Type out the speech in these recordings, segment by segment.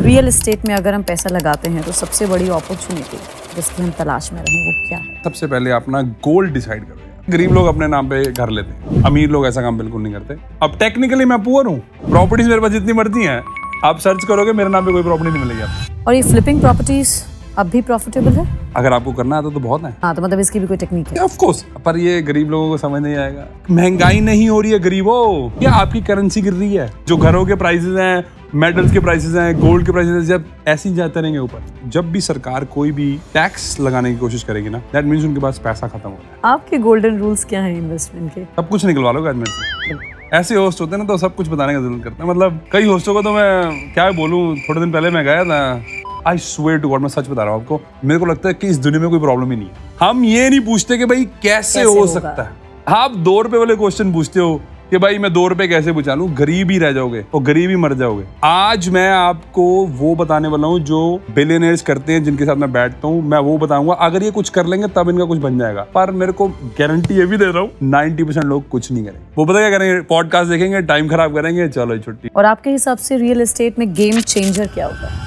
Real estate में अगर हम पैसा लगाते हैं तो सबसे बड़ी अपॉर्चुनिटी जिसकी हम तलाश में रहें वो क्या है? सबसे पहले अपना गोल डिसाइड करो। गरीब लोग अपने नाम पे घर लेते हैं, अमीर लोग ऐसा काम बिल्कुल नहीं करते। अब टेक्निकली मैं पुअर हूँ, प्रॉपर्टीज मेरे पास जितनी मर्जी हैं, आप सर्च करोगे मेरे नाम पे कोई प्रॉपर्टी नहीं मिलेगी आपको। और ये फ्लिपिंग प्रॉपर्टीज अब भी प्रॉफिटेबल है? अगर आपको करना है तो बहुत है। हाँ, तो मतलब इसकी भी कोई टेक्निक है? ऑफ कोर्स, पर ये गरीब लोगों को समझ नहीं आएगा। महंगाई नहीं हो रही है गरीबों, क्या आपकी करेंसी गिर रही है? जो घरों के प्राइसेस हैं, मेटल्स के प्राइसेस हैं, गोल्ड के प्राइसेस हैं, जब ऐसे ही जाते रहेंगे ऊपर। जब भी सरकार कोई भी टैक्स लगाने की कोशिश करेगी ना, दैट मीन्स उनके पास पैसा खत्म हो रहा है। आपके गोल्डन रूल्स क्या हैं इन्वेस्टमेंट के? सब कुछ निकलवा लोगे आज मेरे से। ऐसे होस्ट होते हैं ना तो सब कुछ बताने का जरूरत करते हैं। मतलब कई होस्टों को तो मैं क्या बोलूं, थोड़े दिन पहले मैं गया था, आई स्वेयर टू गॉड, मैं सच बता रहा हूँ आपको, मेरे को लगता है कि इस दुनिया में कोई प्रॉब्लम ही नहीं है। हम ये नहीं पूछते कि भाई कैसे हो सकता है। आप 2 रुपए वाले क्वेश्चन पूछते हो कि भाई मैं 2 रुपए कैसे बचा लूं, गरीब ही रह जाओगे और गरीब ही मर जाओगे। आज मैं आपको वो बताने वाला हूँ जो बिलियनर्स करते हैं, जिनके साथ मैं बैठता हूँ, मैं वो बताऊंगा। अगर ये कुछ कर लेंगे तब इनका कुछ बन जाएगा, पर मेरे को गारंटी ये भी दे रहा हूँ 90% लोग कुछ नहीं करेंगे। वो पता क्या करेंगे? पॉडकास्ट देखेंगे, टाइम खराब करेंगे, चलो छुट्टी। और आपके हिसाब से रियल एस्टेट में गेम चेंजर क्या होता है?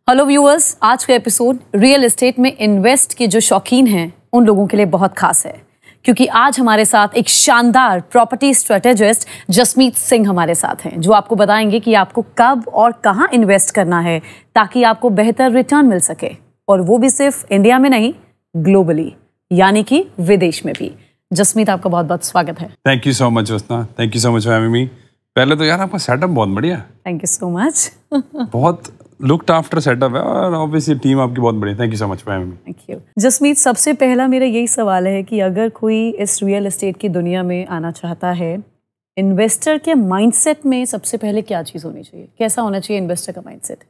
हेलो व्यूअर्स, आज का एपिसोड रियल एस्टेट में इन्वेस्ट के जो शौकीन हैं उन लोगों के लिए बहुत खास है, क्योंकि आज हमारे साथ एक शानदार प्रॉपर्टी स्ट्रेटेजिस्ट जसमीत सिंह हमारे साथ हैं, जो आपको बताएंगे कि आपको कब और कहां इन्वेस्ट करना है ताकि आपको बेहतर रिटर्न मिल सके, और वो भी सिर्फ इंडिया में नहीं, ग्लोबली, यानी कि विदेश में भी। जसमीत, आपका बहुत बहुत स्वागत है। Thank you so much Jyotsna, thank you so much for having me. पहले तो यार आपका सेटअप बहुत बढ़िया है। Thank you so much. बहुत लुक्ड आफ्टर सेटअप है और ऑब्वियसली टीम आपकी बहुत बड़ी। Thank you so much for having me. Thank you. Jasmeet, सबसे पहला मेरा यही सवाल है कि अगर कोई इस रियल एस्टेट की दुनिया में आना चाहता है, इन्वेस्टर के माइंडसेट में सबसे पहले क्या चीज़ होनी चाहिए? कैसा होना चाहिए इन्वेस्टर का माइंडसेट?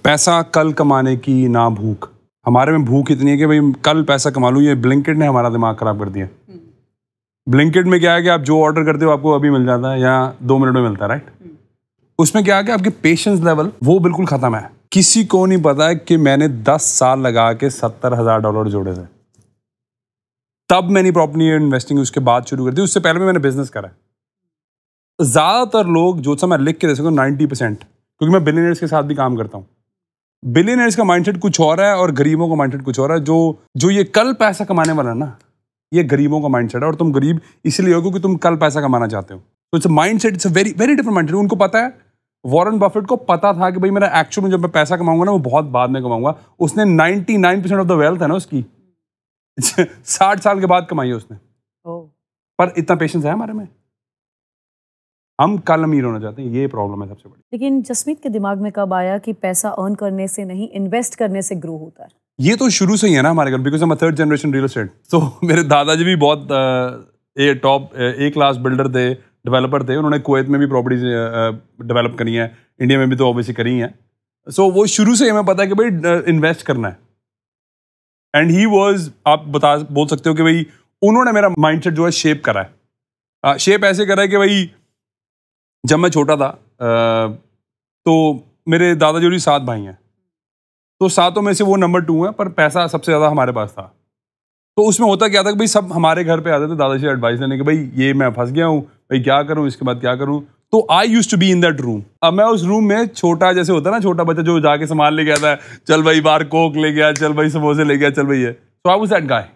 पैसा कल कमाने की ना भूख। हमारे में भूख इतनी है कि भाई कल पैसा कमा लूँ। ये ब्लिंकिट ने हमारा दिमाग खराब कर दिया। ब्लिंकिट में क्या है कि आप जो ऑर्डर करते हो आपको अभी मिल जाता है या 2 मिनट में मिलता है, राइट? उसमें क्या है कि आपके पेशेंस लेवल वो बिल्कुल खत्म है। किसी को नहीं पता है कि मैंने 10 साल लगा के $70,000 जोड़े थे। तब मैंने प्रॉपर्टी इन्वेस्टिंग उसके बाद शुरू कर दी। उससे पहले भी मैंने बिजनेस करा है। ज्यादातर लोग जो मैं लिख के दे सकूँ 90%, क्योंकि मैं बिलियनर्स के साथ भी काम करता हूँ। बिलियनर्स का माइंडसेट कुछ और है और गरीबों का माइंडसेट कुछ और है। जो ये कल पैसा कमाने वाला है ना, ये गरीबों का माइंडसेट है। और तुम गरीब इसलिए हो क्योंकि तुम कल पैसा कमाना चाहते हो। तो it's mindset, it's a very very different mindset. उनको पता है, वॉरेन बफेट को पता था कि भाई मेरा एक्चुअल में जब मैं पैसा कमाऊंगा ना वो बहुत बाद में कमाऊंगा। उसने 99% ऑफ द वेल्थ है ना उसकी 60 साल के बाद कमाई है उसने। पर इतना पेशेंस है हमारे में। हम कल अमीर होना चाहते हैं, ये प्रॉब्लम है सबसे बड़ी। लेकिन जसमीत के दिमाग में कब आया कि पैसा अर्न करने से नहीं, इन्वेस्ट करने से ग्रो होता है? ये तो शुरू से ही है ना हमारे घर, बिकॉज हम 3rd जनरेशन रियल एस्टेट। तो मेरे दादाजी भी बहुत टॉप ए क्लास बिल्डर थे, डेवलपर थे। उन्होंने कुवैत में भी प्रॉपर्टीज डेवलप करी हैं, इंडिया में भी तो ऑब्वियसली करी हैं। सो वो शुरू से हमें पता है कि भाई इन्वेस्ट करना है। एंड ही वाज, आप बोल सकते हो कि भाई उन्होंने मेरा माइंडसेट जो है शेप करा है। शेप ऐसे करा है कि भाई जब मैं छोटा था तो मेरे दादाजी और 7 भाई हैं, तो 7 में से वो नंबर 2 है, पर पैसा सबसे ज़्यादा हमारे पास था। तो उसमें होता क्या था कि भाई सब हमारे घर पे आते थे दादाजी एडवाइस लेने के, भाई ये मैं फंस गया हूँ, भाई क्या करूँ, इसके बाद क्या करूँ। तो I used to be in that room. अब मैं उस रूम में छोटा, जैसे होता है ना छोटा बच्चा जो जाके सामान ले गया था, चल भाई बाहर कोक ले गया, चल भाई समोसे ले गया, चल भाई ये। सो आई वाज दैट गाय।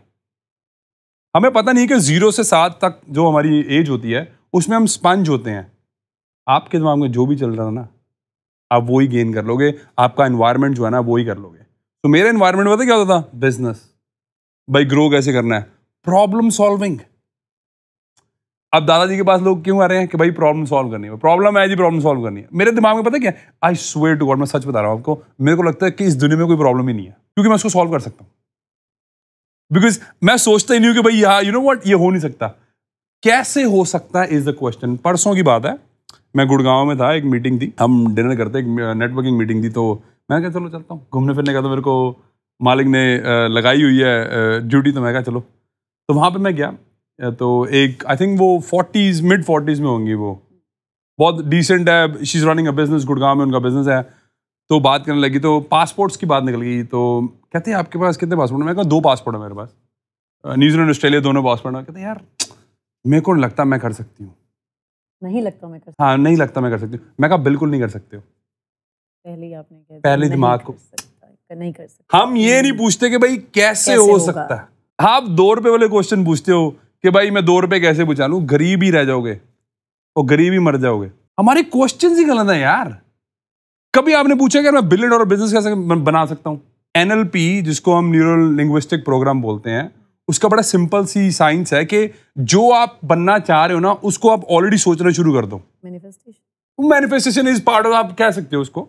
हमें पता नहीं कि 0 से 7 तक जो हमारी एज होती है उसमें हम स्पंज होते हैं। आपके दिमाग में जो भी चल रहा है ना, आप वो ही गेन कर लोगे। आपका एनवायरनमेंट जो है ना वो ही कर लोगे। तो मेरा एनवायरनमेंट पता क्या होता था? बिजनेस। भाई ग्रो कैसे करना है, प्रॉब्लम सॉल्विंग। अब दादाजी के पास लोग क्यों आ रहे हैं कि भाई प्रॉब्लम सॉल्व करनी है, प्रॉब्लम है जी, प्रॉब्लम सॉल्व करनी है। मेरे दिमाग में पता क्या, आई स्वेयर टू गॉड, मैं सच बता रहा हूं आपको, मेरे को लगता है कि इस दुनिया में कोई प्रॉब्लम ही नहीं है, क्योंकि मैं उसको सॉल्व कर सकता हूं। बिकॉज मैं सोचता ही नहीं हूं कि भाई यू नो व्हाट, ये हो नहीं सकता। कैसे हो सकता है इज द क्वेश्चन। परसों की बात है, मैं गुड़गांव में था, एक मीटिंग थी, हम डिनर करते, एक नेटवर्किंग मीटिंग थी। तो मैं कहा चलो चलता हूँ घूमने फिरने का, तो मेरे को मालिक ने लगाई हुई है ड्यूटी, तो मैं कहा चलो। तो वहाँ पे मैं गया, तो एक आई थिंक वो 40s मिड 40s में होंगी, वो बहुत डिसेंट है, she is running a business, Gurgaon में उनका बिजनेस है। तो बात करने लगी, तो पासपोर्ट्स की बात निकल गई। तो कहते हैं आपके पास कितने पासपोर्ट है? मैं कहा 2 पासपोर्ट है मेरे पास, न्यूजीलैंड ऑस्ट्रेलिया दोनों पासपोर्ट है। कहते हैं यार मेरे को नहीं लगता मैं कर सकती हूँ। नहीं लगता मैं कर सकती। हाँ, नहीं लगता मैं कर सकती हूँ। मैं कहा बिल्कुल नहीं कर सकते हो। पहले ही आपने कह दिया, पहले नहीं दिमाग कर को सकता, नहीं कर सकता। हम ये नहीं पूछते कि भाई कैसे हो होगा? सकता है। आप 2 रुपए वाले क्वेश्चन पूछते हो कि भाई मैं 2 रुपए कैसे बचा लूं, गरीब ही रह जाओगे और गरीब ही मर जाओगे। हमारे क्वेश्चन ही गलत है यार। कभी आपने पूछा कि मैं बिलियन डॉलर बिजनेस कैसे बना सकता हूं? NLP, जिसको हम न्यूरल लिंग्विस्टिक प्रोग्राम बोलते हैं, उसका बड़ा सिंपल सी साइंस है कि जो आप बनना चाह रहे हो ना, उसको आप ऑलरेडी सोचना शुरू कर दो। मैनिफेस्टेशन इज पार्ट ऑफ, आप कह सकते हो उसको,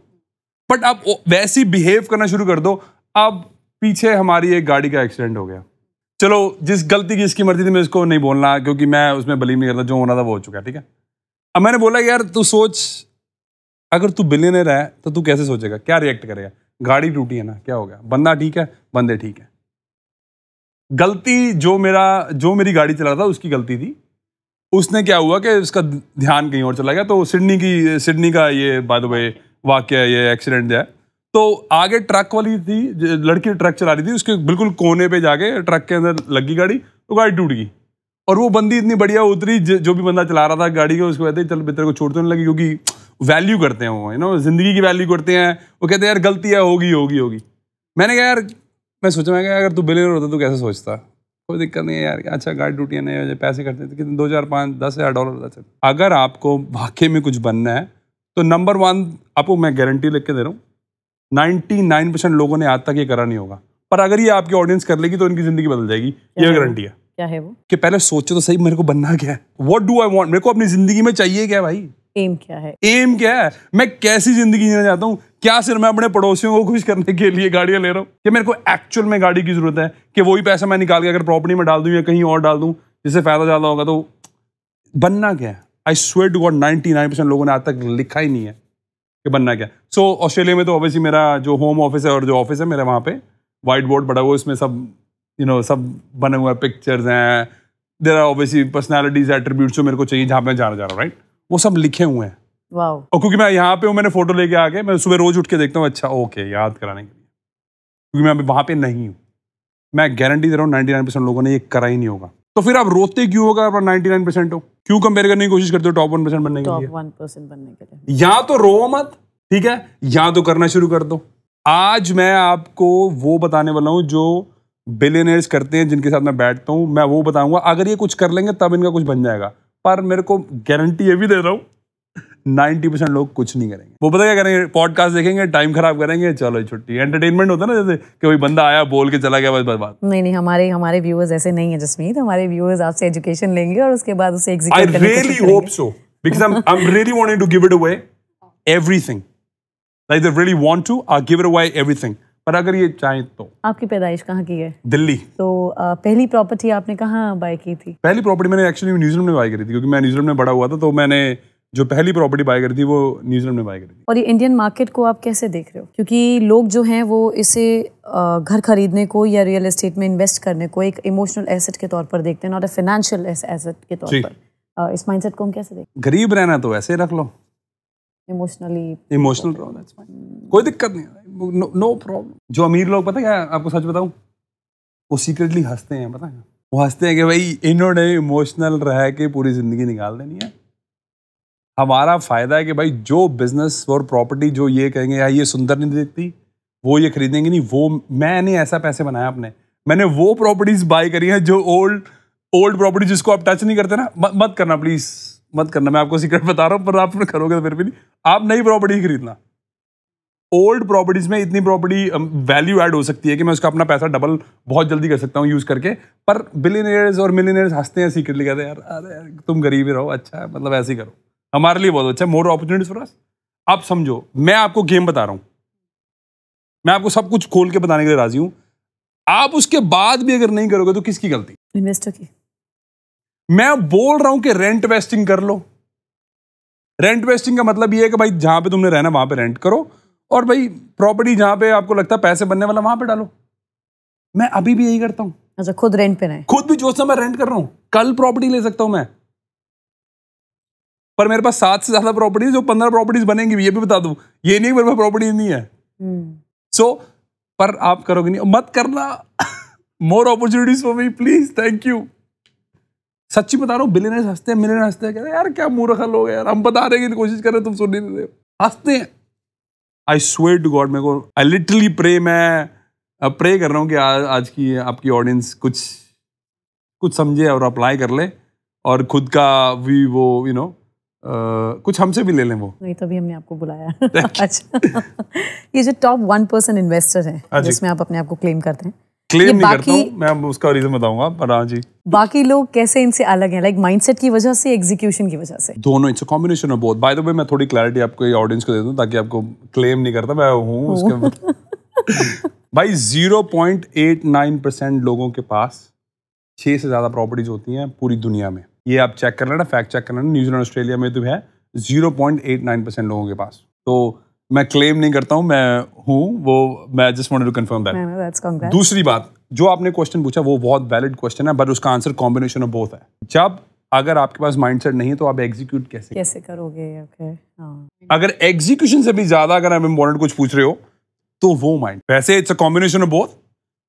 बट आप वैसे ही बिहेव करना शुरू कर दो। अब पीछे हमारी एक गाड़ी का एक्सीडेंट हो गया, चलो जिस गलती की इसकी मर्जी थी मैं इसको नहीं बोलना, क्योंकि मैं उसमें बिलीव नहीं करता, जो होना था वो हो चुका है, ठीक है। अब मैंने बोला यार तू सोच, अगर तू बिलियनर है तो तू कैसे सोचेगा, क्या रिएक्ट करेगा? गाड़ी टूटी है ना, क्या हो गया? बंदा ठीक है, बंदे ठीक है। गलती जो मेरी गाड़ी चला रहा था उसकी गलती थी। उसने क्या हुआ कि उसका ध्यान कहीं और चला गया, तो सिडनी का ये बाय द वे वाकया, ये एक्सीडेंट है। तो आगे ट्रक वाली थी, लड़की ट्रक चला रही थी, उसके बिल्कुल कोने पे जाके ट्रक के अंदर लगी गाड़ी, तो गाड़ी टूट गई। और वो बंदी इतनी बढ़िया उतरी, जो भी बंदा चला रहा था गाड़ी को, उसको कहते चल तेरे को छोड़ने नहीं लगी, क्योंकि वैल्यू करते हैं वो, जिंदगी की वैल्यू करते हैं। वो कहते हैं यार गलती है, होगी। मैंने कहा यार, मैं सोचा मैं अगर तू बिलियनर होता तो कैसे सोचता? कोई दिक्कत नहीं है यार, अच्छा गाड़ी टूटी है, नहीं पैसे करते थे कितने, 2,000, 5,000, 10,000 डॉलर। अगर आपको वाकई में कुछ बनना है तो नंबर 1 आपको मैं गारंटी लिख के दे रहा हूँ, 99% लोगों ने आज तक ये करा नहीं होगा, पर अगर ये आपकी ऑडियंस कर लेगी तो उनकी जिंदगी बदल जाएगी, ये गारंटी है। क्या है वो? कि पहले सोचो तो सही, मेरे को बनना क्या है, व्हाट डू आई वांट, मेरे को अपनी जिंदगी में चाहिए क्या भाई, एम क्या है? एम क्या है, मैं कैसी जिंदगी जीना चाहता हूँ? क्या सिर्फ मैं अपने पड़ोसियों को खुश करने के लिए गाड़ियां ले रहा हूँ, कि मेरे को एक्चुअल में गाड़ी की जरूरत है, कि वही पैसा मैं निकाल के अगर प्रॉपर्टी में डाल दूं या कहीं और डाल दूं जिससे फायदा ज्यादा होगा? तो बनना क्या है? आई स्वेयर टू गॉड 99% लोगों ने आज तक लिखा ही नहीं है कि बनना क्या। सो ऑस्ट्रेलिया में तो ऑब्वियसली मेरा जो होम ऑफिस है और जो ऑफिस है मेरा, वहाँ पे व्हाइट बोर्ड बड़ा हुआ, इसमें सब सब बने हुए पिक्चर्स हैं, there are obviously personalities, attributes जो मेरे को चाहिए जहाँ पे मैं जाना चाह रहा हूँ, राइट, वो सब लिखे हुए हैं। वाओ। और क्योंकि मैं यहाँ पे हूँ, मैंने फोटो लेके आके मैं सुबह रोज उठ के देखता हूँ, अच्छा ओके, याद कराने के लिए, क्योंकि मैं अभी वहाँ पे नहीं हूँ। मैं गारंटी दे रहा हूँ 99% लोगों ने ये करा ही नहीं होगा। तो फिर आप रोते क्यों होगा अगर 99% हो? क्यों कंपेयर करने की कोशिश करते हो टॉप 1% बनने के लिए? टॉप 1% बनने के लिए या तो रो मत, ठीक है, या तो करना शुरू कर दो। आज मैं आपको वो बताने वाला हूँ जो बिलियनर्स करते हैं, जिनके साथ मैं बैठता हूँ, मैं वो बताऊंगा। अगर ये कुछ कर लेंगे तब इनका कुछ बन जाएगा, पर मेरे को गारंटी ये भी दे रहा हूँ 90% लोग कुछ नहीं करेंगे। वो पता क्या करेंगे? पॉडकास्ट देखेंगे, टाइम खराब करेंगे, चलो छुट्टी। एंटरटेनमेंट होता है ना, जैसे कि कोई बंदा आया बोल के चला गया, बस बात। नहीं, हमारे व्यूअर्स ऐसे नहीं है जसमीत। हमारे व्यूअर्स आपसे एजुकेशन लेंगे और उसके बाद उसे एग्जीक्यूट करने की कोशिश करेंगे। I really hope so, because I'm really wanting to give it away everything. Like they really want to, I'll give it away everything. पर अगर ये चाहे तो। आपकी पैदाइश कहाँ की है? दिल्ली। तो पहली प्रॉपर्टी आपने कहाँ बाय की थी? पहली प्रॉपर्टी मैंने एक्चुअली न्यूजीलैंड में बाय करी थी, क्योंकि मैं न्यूजीलैंड में बड़ा हुआ था, तो मैंने जो पहली प्रॉपर्टी बाय करी थी वो न्यूजीलैंड में बाय करी थी। और ये इंडियन मार्केट को आप कैसे देख रहे हो? क्योंकि लोग जो हैं वो इसे घर खरीदने को या रियल एस्टेट में इन्वेस्ट करने को एक इमोशनल एसेट के तौर पर देखते हैं, नॉट अ फाइनेंशियल एसेट के तौर पर। इस माइंडसेट को हम कैसे देखते? गरीब रहना तो ऐसे रख लो, इमोशनल रहो, दैट्स फाइन, कोई दिक्कत नहीं, नो प्रॉब्लम। जो अमीर लोग, पता क्या आपको सच बताऊं, वो सीक्रेटली हंसते हैं, पता है, वो हंसते हैं कि भाई इन्होंने इमोशनल रह के पूरी जिंदगी निकाल देनी है। हमारा फायदा है कि भाई जो बिजनेस और प्रॉपर्टी जो ये कहेंगे यार ये सुंदर नहीं दिखती, वो ये खरीदेंगे नहीं, वो मैंने ऐसा पैसे बनाया अपने, मैंने वो प्रॉपर्टीज बाय करी है जो ओल्ड प्रॉपर्टी जिसको आप टच नहीं करते ना, मत करना प्लीज, मत करना। मैं आपको सीक्रेट बता रहा हूँ, पर आप करोगे तो फिर भी नहीं। आप नई प्रॉपर्टी खरीदना। ओल्ड प्रॉपर्टीज में इतनी प्रॉपर्टी वैल्यू ऐड हो सकती है कि मैं उसका अपना पैसा डबल बहुत जल्दी कर सकता हूँ यूज करके। पर बिलियनियर्स और मिलियनियर्स हंसते हैं सीक्रेटली, कहते हैं यार अरे तुम गरीब ही रहो, अच्छा है, मतलब ऐसे ही करो, हमारे लिए बहुत अच्छा है, मोर अपॉर्चुनिटीज फॉर अस। आप समझो, मैं आपको गेम बता रहा हूं, मैं आपको सब कुछ खोल के बताने के लिए राजी हूं। आप उसके बाद भी अगर नहीं करोगे तो किसकी गलती? इन्वेस्टर की। मैं बोल रहा हूं कि रेंट वेस्टिंग कर लो। रेंट वेस्टिंग का मतलब ये है कि भाई जहां पे तुमने रहना वहां पे रेंट करो, और भाई प्रॉपर्टी जहां पे आपको लगता है पैसे बनने वाला वहां पे डालो। मैं अभी भी यही करता हूं। अच्छा, खुद रेंट पे नहीं? खुद भी जो समय रेंट कर रहा हूं, कल प्रॉपर्टी ले सकता हूं मैं, पर मेरे पास 7 से ज्यादा प्रॉपर्टीज, जो 15 प्रॉपर्टीज बनेंगी, ये भी बता दूं। ये नहीं मेरे पास प्रॉपर्टी नहीं है। सो पर आप करोगे नहीं, मत करना। More opportunities for me please, thank you. सच्ची बता रहा हूँ, बिलियनर्स हंसते हैं, मिलियनर्स हंसते हैं, कहते हैं यार क्या मूर्ख लोग हैं यार, हम बता रहे हैं कि कोशिश कर रहे हैं, तुम सुन नहीं रहे हो, हंसते हैं। आई स्वेयर टू गॉड, मेरे को आई लिटरली प्रे, मैं प्रे कर रहा हूँ कि आज की आपकी ऑडियंस कुछ समझे और अप्लाई कर ले और खुद का भी वो कुछ हमसे भी ले लें वो। नहीं, तभी हमने आपको बुलाया। अच्छा, ये जो टॉप 1% इन्वेस्टर है जिसमें आप अपने आप को क्लेम करते हैं, क्लेम नहीं करता हूँ मैं, उसका रीजन बताऊंगा, पर हाँ जी। बाकी लोग कैसे इनसे अलग हैं, लाइक माइंडसेट की वजह से, एग्जीक्यूशन की वजह से? दोनों, it's a combination of both. Bye the वे, मैं थोड़ी क्लैरिटी आपको ऑडियंस को दे दूं ताकि आपको क्लेम नहीं करता मैं हूँ उसके। भाई 0.89% लोगों के पास 6 से ज्यादा प्रॉपर्टीज होती हैं पूरी दुनिया में। ये आप चेक कर लेना, फैक्ट चेक कर लेना, न्यूजीलैंड ऑस्ट्रेलिया में तो है 0.89% लोगों के पास। तो मैं क्लेम नहीं करता हूँ, मैं हूँ वो, मैं just wanted to confirm that. दूसरी बात, जो आपने क्वेश्चन पूछा वो बहुत वैलिड क्वेश्चन है, बट उसका आंसर कॉम्बिनेशन ऑफ बोथ है। जब अगर आपके पास माइंडसेट नहीं है तो आप एग्जीक्यूट कैसे करोगे? हाँ। अगर एग्जीक्यूशन से भी ज्यादा अगर आप इम्पोर्टेंट कुछ पूछ रहे हो तो वो माइंड, वैसे it's a combination of both,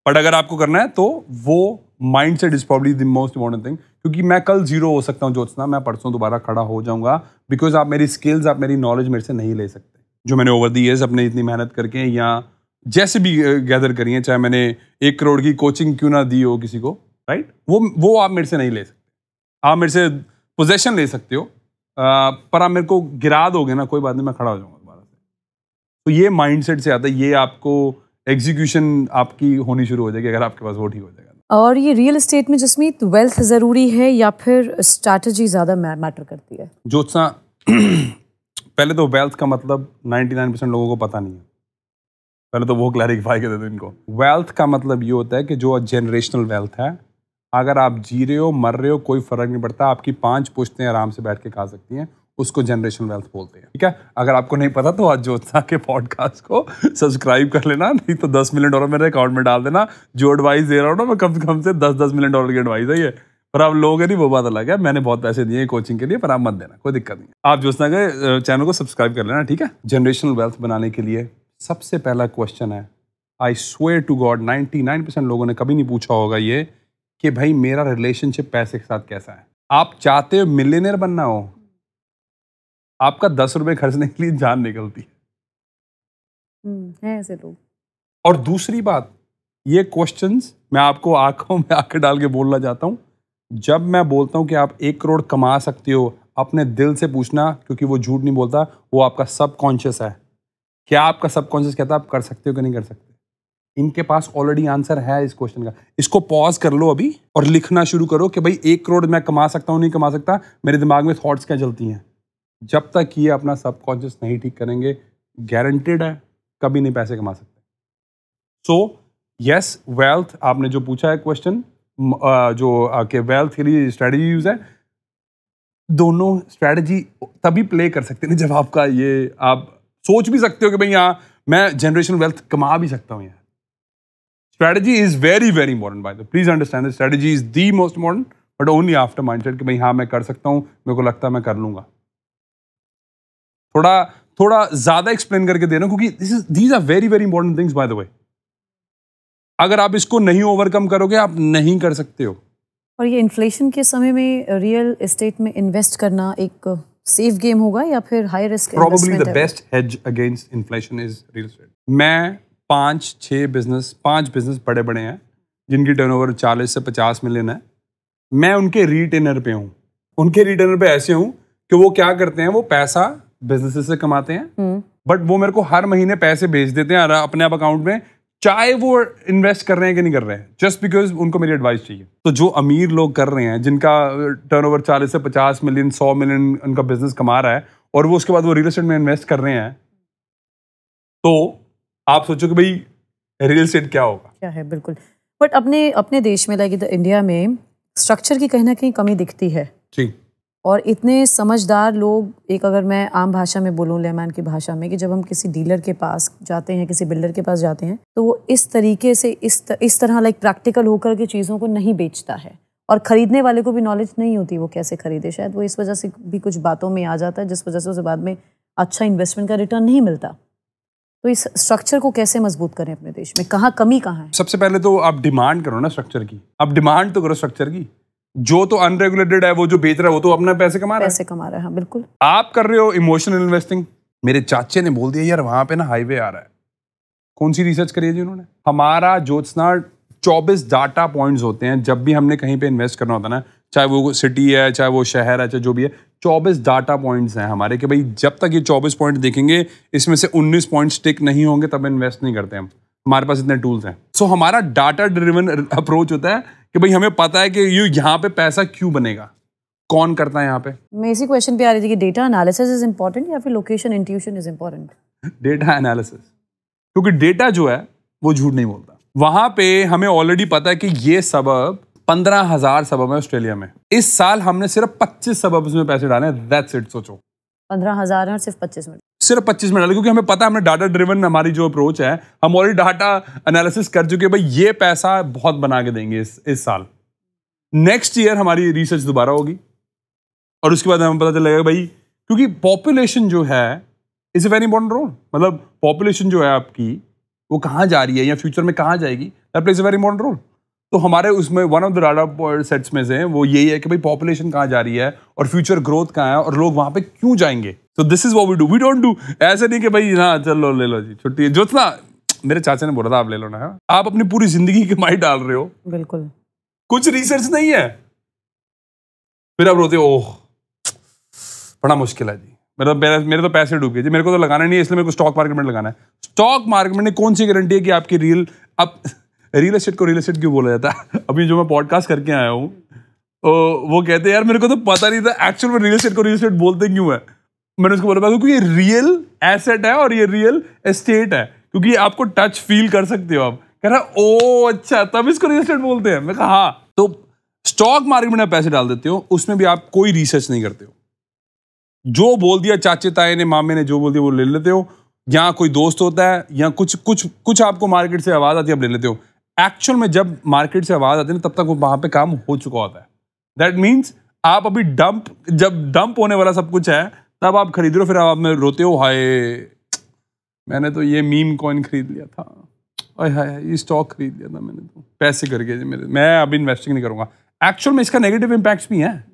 but अगर आपको करना है तो वो mindset is probably the most important thing. क्योंकि मैं कल जीरो हो सकता हूँ ज्योत्सना, मैं परसों दोबारा खड़ा हो जाऊंगा, बिकॉज आप मेरी स्किल्स, आप मेरी नॉलेज मेरे से नहीं ले सकते जो मैंने ओवर दी इयर्स अपने इतनी मेहनत करके या जैसे भी गैदर करी है, चाहे मैंने 1 करोड़ की कोचिंग क्यों ना दी हो किसी को, राइट, वो आप मेरे से नहीं ले सकते। आप मेरे से पोजेशन ले सकते हो, पर आप मेरे को गिरा दोगे ना, कोई बात नहीं, मैं खड़ा हो जाऊंगा दोबारा से। तो ये माइंडसेट से आता है, ये आपको एग्जीक्यूशन आपकी होनी शुरू हो जाएगी अगर आपके पास वो ठीक हो जाएगा। और ये रियल एस्टेट में जसमीत वेल्थ जरूरी है या फिर स्ट्रैटेजी ज्यादा मैटर करती है? ज्योत्सना, पहले तो वेल्थ का मतलब 99% लोगों को पता नहीं है, पहले तो वो क्लैरिफाई कर देते हैं इनको। वेल्थ का मतलब ये होता है कि जो जनरेशनल वेल्थ है, अगर आप जी रहे हो मर रहे हो कोई फर्क नहीं पड़ता, आपकी 5 पुश्तें आराम से बैठ के खा सकती हैं, उसको जनरेशनल वेल्थ बोलते हैं। ठीक है, अगर आपको नहीं पता तो आज ज्योत्सना के पॉडकास्ट को सब्सक्राइब कर लेना, नहीं तो $10 मिलियन मेरे अकाउंट में डाल देना। जो एडवाइस दे रहा हूँ ना मैं, कम से कम से $10 मिलियन की एडवाइस है ये, पर आप लोग नहीं, वो बात अलग है, मैंने बहुत पैसे दिए कोचिंग के लिए, पर आप मत देना, कोई दिक्कत नहीं। आप ज्योत्सना के चैनल को सब्सक्राइब कर लेना, ठीक है। जनरेशनल वेल्थ बनाने के लिए सबसे पहला क्वेश्चन है, आई स्वेयर टू गॉड 99% लोगों ने कभी नहीं पूछा होगा ये, कि भाई मेरा रिलेशनशिप पैसे के साथ कैसा है। आप चाहते हो मिलियनेयर बनना हो, आपका 10 रुपए खर्चने के लिए जान निकलती है ऐसे लोग। और दूसरी बात, ये क्वेश्चंस मैं आपको आंखों में आंखें डाल के बोलना चाहता हूँ। जब मैं बोलता हूँ कि आप 1 करोड़ कमा सकते हो, अपने दिल से पूछना, क्योंकि वो झूठ नहीं बोलता, वो आपका सबकॉन्शियस है। क्या आपका सबकॉन्शियस कहता है आप कर सकते हो कि नहीं कर सकते? इनके पास ऑलरेडी आंसर है इस क्वेश्चन का। इसको पॉज कर लो अभी और लिखना शुरू करो कि भाई 1 करोड़ मैं कमा सकता हूँ नहीं कमा सकता, मेरे दिमाग में थॉट्स क्या चलती हैं। जब तक ये अपना सबकॉन्शियस नहीं ठीक करेंगे, गारंटेड है कभी नहीं पैसे कमा सकते। सो यस, वेल्थ आपने जो पूछा है क्वेश्चन, जो कि वेल्थ के लिए स्ट्रेटजी यूज है, दोनों स्ट्रेटजी तभी प्ले कर सकते हैं जब आपका ये, आप सोच भी सकते हो कि भाई हाँ मैं जनरेशनल वेल्थ कमा भी सकता हूँ यार। Strategy is very very important, bye the way, please understand, strategy is the most important, but only after mindset कि भाई हाँ मैं कर सकता हूँ, मेरे को लगता है मैं कर लूंगा। थोड़ा ज्यादा एक्सप्लेन करके दे रहा हूं क्योंकि these are very very important things, by the way. अगर आप इसको नहीं ओवरकम करोगे, आप नहीं कर सकते हो। और ये इन्फ्लेशन के समय में रियल एस्टेट में इन्वेस्ट करना एक सेफ गेम होगा या फिर हाई रिस्क इन्वेस्टमेंट है? Probably the best hedge against inflation is real estate. मैं 5 बिजनेस बड़े बड़े हैं जिनकी टर्नओवर 40 से 50 मिलियन है, मैं उनके रिटेनर पे हूँ। उनके रिटेनर पे ऐसे हूँ कि वो क्या करते हैं, वो पैसा बिजनेस से कमाते हैं, बट वो मेरे को हर महीने पैसे भेज देते हैं अपने आप अकाउंट में, चाहे वो इन्वेस्ट कर रहे हैं कि नहीं कर रहे हैं, जस्ट बिकॉज उनको मेरी एडवाइस चाहिए। तो जो अमीर लोग कर रहे हैं, जिनका टर्नओवर 40 से 50 मिलियन 100 मिलियन उनका बिजनेस कमा रहा है, और वो उसके बाद वो रियल एस्टेट में इन्वेस्ट कर रहे हैं, तो आप सोचो कि भाई रियल एस्टेट क्या होगा, क्या है। बिल्कुल, बट अपने देश में, लाइक इंडिया में, स्ट्रक्चर की कहीं ना कहीं कमी दिखती है जी। और इतने समझदार लोग, एक अगर मैं आम भाषा में बोलूँ, लेमैन की भाषा में, कि जब हम किसी डीलर के पास जाते हैं, किसी बिल्डर के पास जाते हैं, तो वो इस तरीके से इस तरह लाइक प्रैक्टिकल होकर के चीज़ों को नहीं बेचता है, और खरीदने वाले को भी नॉलेज नहीं होती वो कैसे खरीदे। शायद वो इस वजह से भी कुछ बातों में आ जाता है, जिस वजह से उसे बाद में अच्छा इन्वेस्टमेंट का रिटर्न नहीं मिलता। तो इस स्ट्रक्चर को कैसे मजबूत करें अपने देश में, कहाँ कमी कहाँ है? सबसे पहले तो आप डिमांड करो ना स्ट्रक्चर की, आप डिमांड तो करो स्ट्रक्चर की। जो तो अनरेगुलेटेड है, वो जो बेच रहा है वो तो अपना पैसे कमा रहा है। पैसे कमा रहा है, हाँ बिल्कुल। आप कर रहे हो इमोशनल इन्वेस्टिंग। मेरे चाचे ने बोल दिया यार वहां पे ना हाईवे आ रहा है। कौन सी रिसर्च करी है जी उन्होंने? हमारा ज्योत्सना 24 डाटा पॉइंट्स होते हैं जब भी हमने कहीं पे इन्वेस्ट करना होता है ना, चाहे वो सिटी है, चाहे वो शहर है, चाहे जो भी है, 24 डाटा पॉइंट्स हैं हमारे कि भाई जब तक ये 24 पॉइंट देखेंगे इसमें से 19 पॉइंट स्टिक नहीं होंगे तब इन्वेस्ट नहीं करते हम। हमारे पास इतने टूल्स हैं। सो हमारा डाटा ड्रिवन अप्रोच होता है कि भाई हमें पता है कि ये यहाँ पे पैसा क्यों बनेगा, कौन करता है यहाँ पे। मैं इसी क्वेश्चन पे आ रही थी कि डेटा एनालिसिस इज इंपॉर्टेंट या फिर location intuition is important? Data analysis, क्योंकि डेटा जो है वो झूठ नहीं बोलता। वहां पे हमें ऑलरेडी पता है कि ये सबब 15,000 सबब है ऑस्ट्रेलिया में। इस साल हमने सिर्फ 25 सबब में पैसे डाले हैं। That's it. सोचो 15,000 और सिर्फ 25 मिनट, सिर्फ 25 में डाले, क्योंकि हमें पता है, हमने डाटा ड्रिवन हमारी जो अप्रोच है, हम ऑलरेडी डाटा एनालिसिस कर चुके हैं भाई ये पैसा बहुत बना के देंगे इस साल। नेक्स्ट ईयर हमारी रिसर्च दोबारा होगी और उसके बाद हमें पता चलेगा भाई, क्योंकि पॉपुलेशन जो है is a very important role. मतलब पॉपुलेशन जो है आपकी वो कहाँ जा रही है या फ्यूचर में कहाँ जाएगी, that plays a very important role. तो हमारे उसमें one of the data sets में से वो यही है कि भाई पॉपुलेशन कहाँ जा रही है और फ्यूचर ग्रोथ कहाँ है और लोग वहां पे क्यों जाएंगे। तो this is what we do. We don't do ऐसे नहीं कि भाई हाँ चलो ले लो जी छुट्टी है। ज्योत्सना, मेरे चाचा ने बोला था आप ले लो ना, है? आप अपनी पूरी जिंदगी की कमाई डाल रहे हो, बिल्कुल कुछ रिसर्च नहीं है, फिर आप रोते हो ओह बड़ा मुश्किल है जी, मेरे तो पैसे डूब गए जी, मेरे को तो लगाना नहीं है इसलिए मेरे को स्टॉक मार्केट में लगाना है। स्टॉक मार्केट में कौन सी गारंटी है कि आपकी रियल एस्टेट को रियल एस्टेट क्यों बोला जाता है? अभी जो मैं पॉडकास्ट करके आया हूँ वो कहते हैं यार मेरे को तो पता नहीं था एक्चुअल में रियल एस्टेट को रियल एस्टेट बोलते क्यों है। मैंने उसको बोला क्योंकि ये रियल एसेट है और ये रियल एस्टेट है, क्योंकि आपको टच फील कर सकते हो आप। कह रहा ओ अच्छा तब इसको रियल एस्टेट बोलते हैं। मैं कहा हाँ। तो स्टॉक मार्केट में आप पैसे डाल देते हो, उसमें भी आप कोई रिसर्च नहीं करते हो, जो बोल दिया चाचे ताए ने मामे ने जो बोल दिया वो ले लेते हो। यहाँ कोई दोस्त होता है या कुछ आपको मार्केट से आवाज आती है आप ले लेते हो। एक्चुअल में जब मार्केट से आवाज आती है तब तक वो वहां पे काम हो चुका होता है। दैट मीन्स आप अभी जब डंप होने वाला सब कुछ है तब आप खरीद रहे हो, फिर आप में रोते हो हाय मैंने तो ये मीम कॉइन खरीद लिया था, हाय हाय ये स्टॉक खरीद लिया था मैंने, तो पैसे कर गए मेरे, मैं अभी इन्वेस्टिंग नहीं करूंगा। एक्चुअल में इसका नेगेटिव इम्पैक्ट्स भी हैं।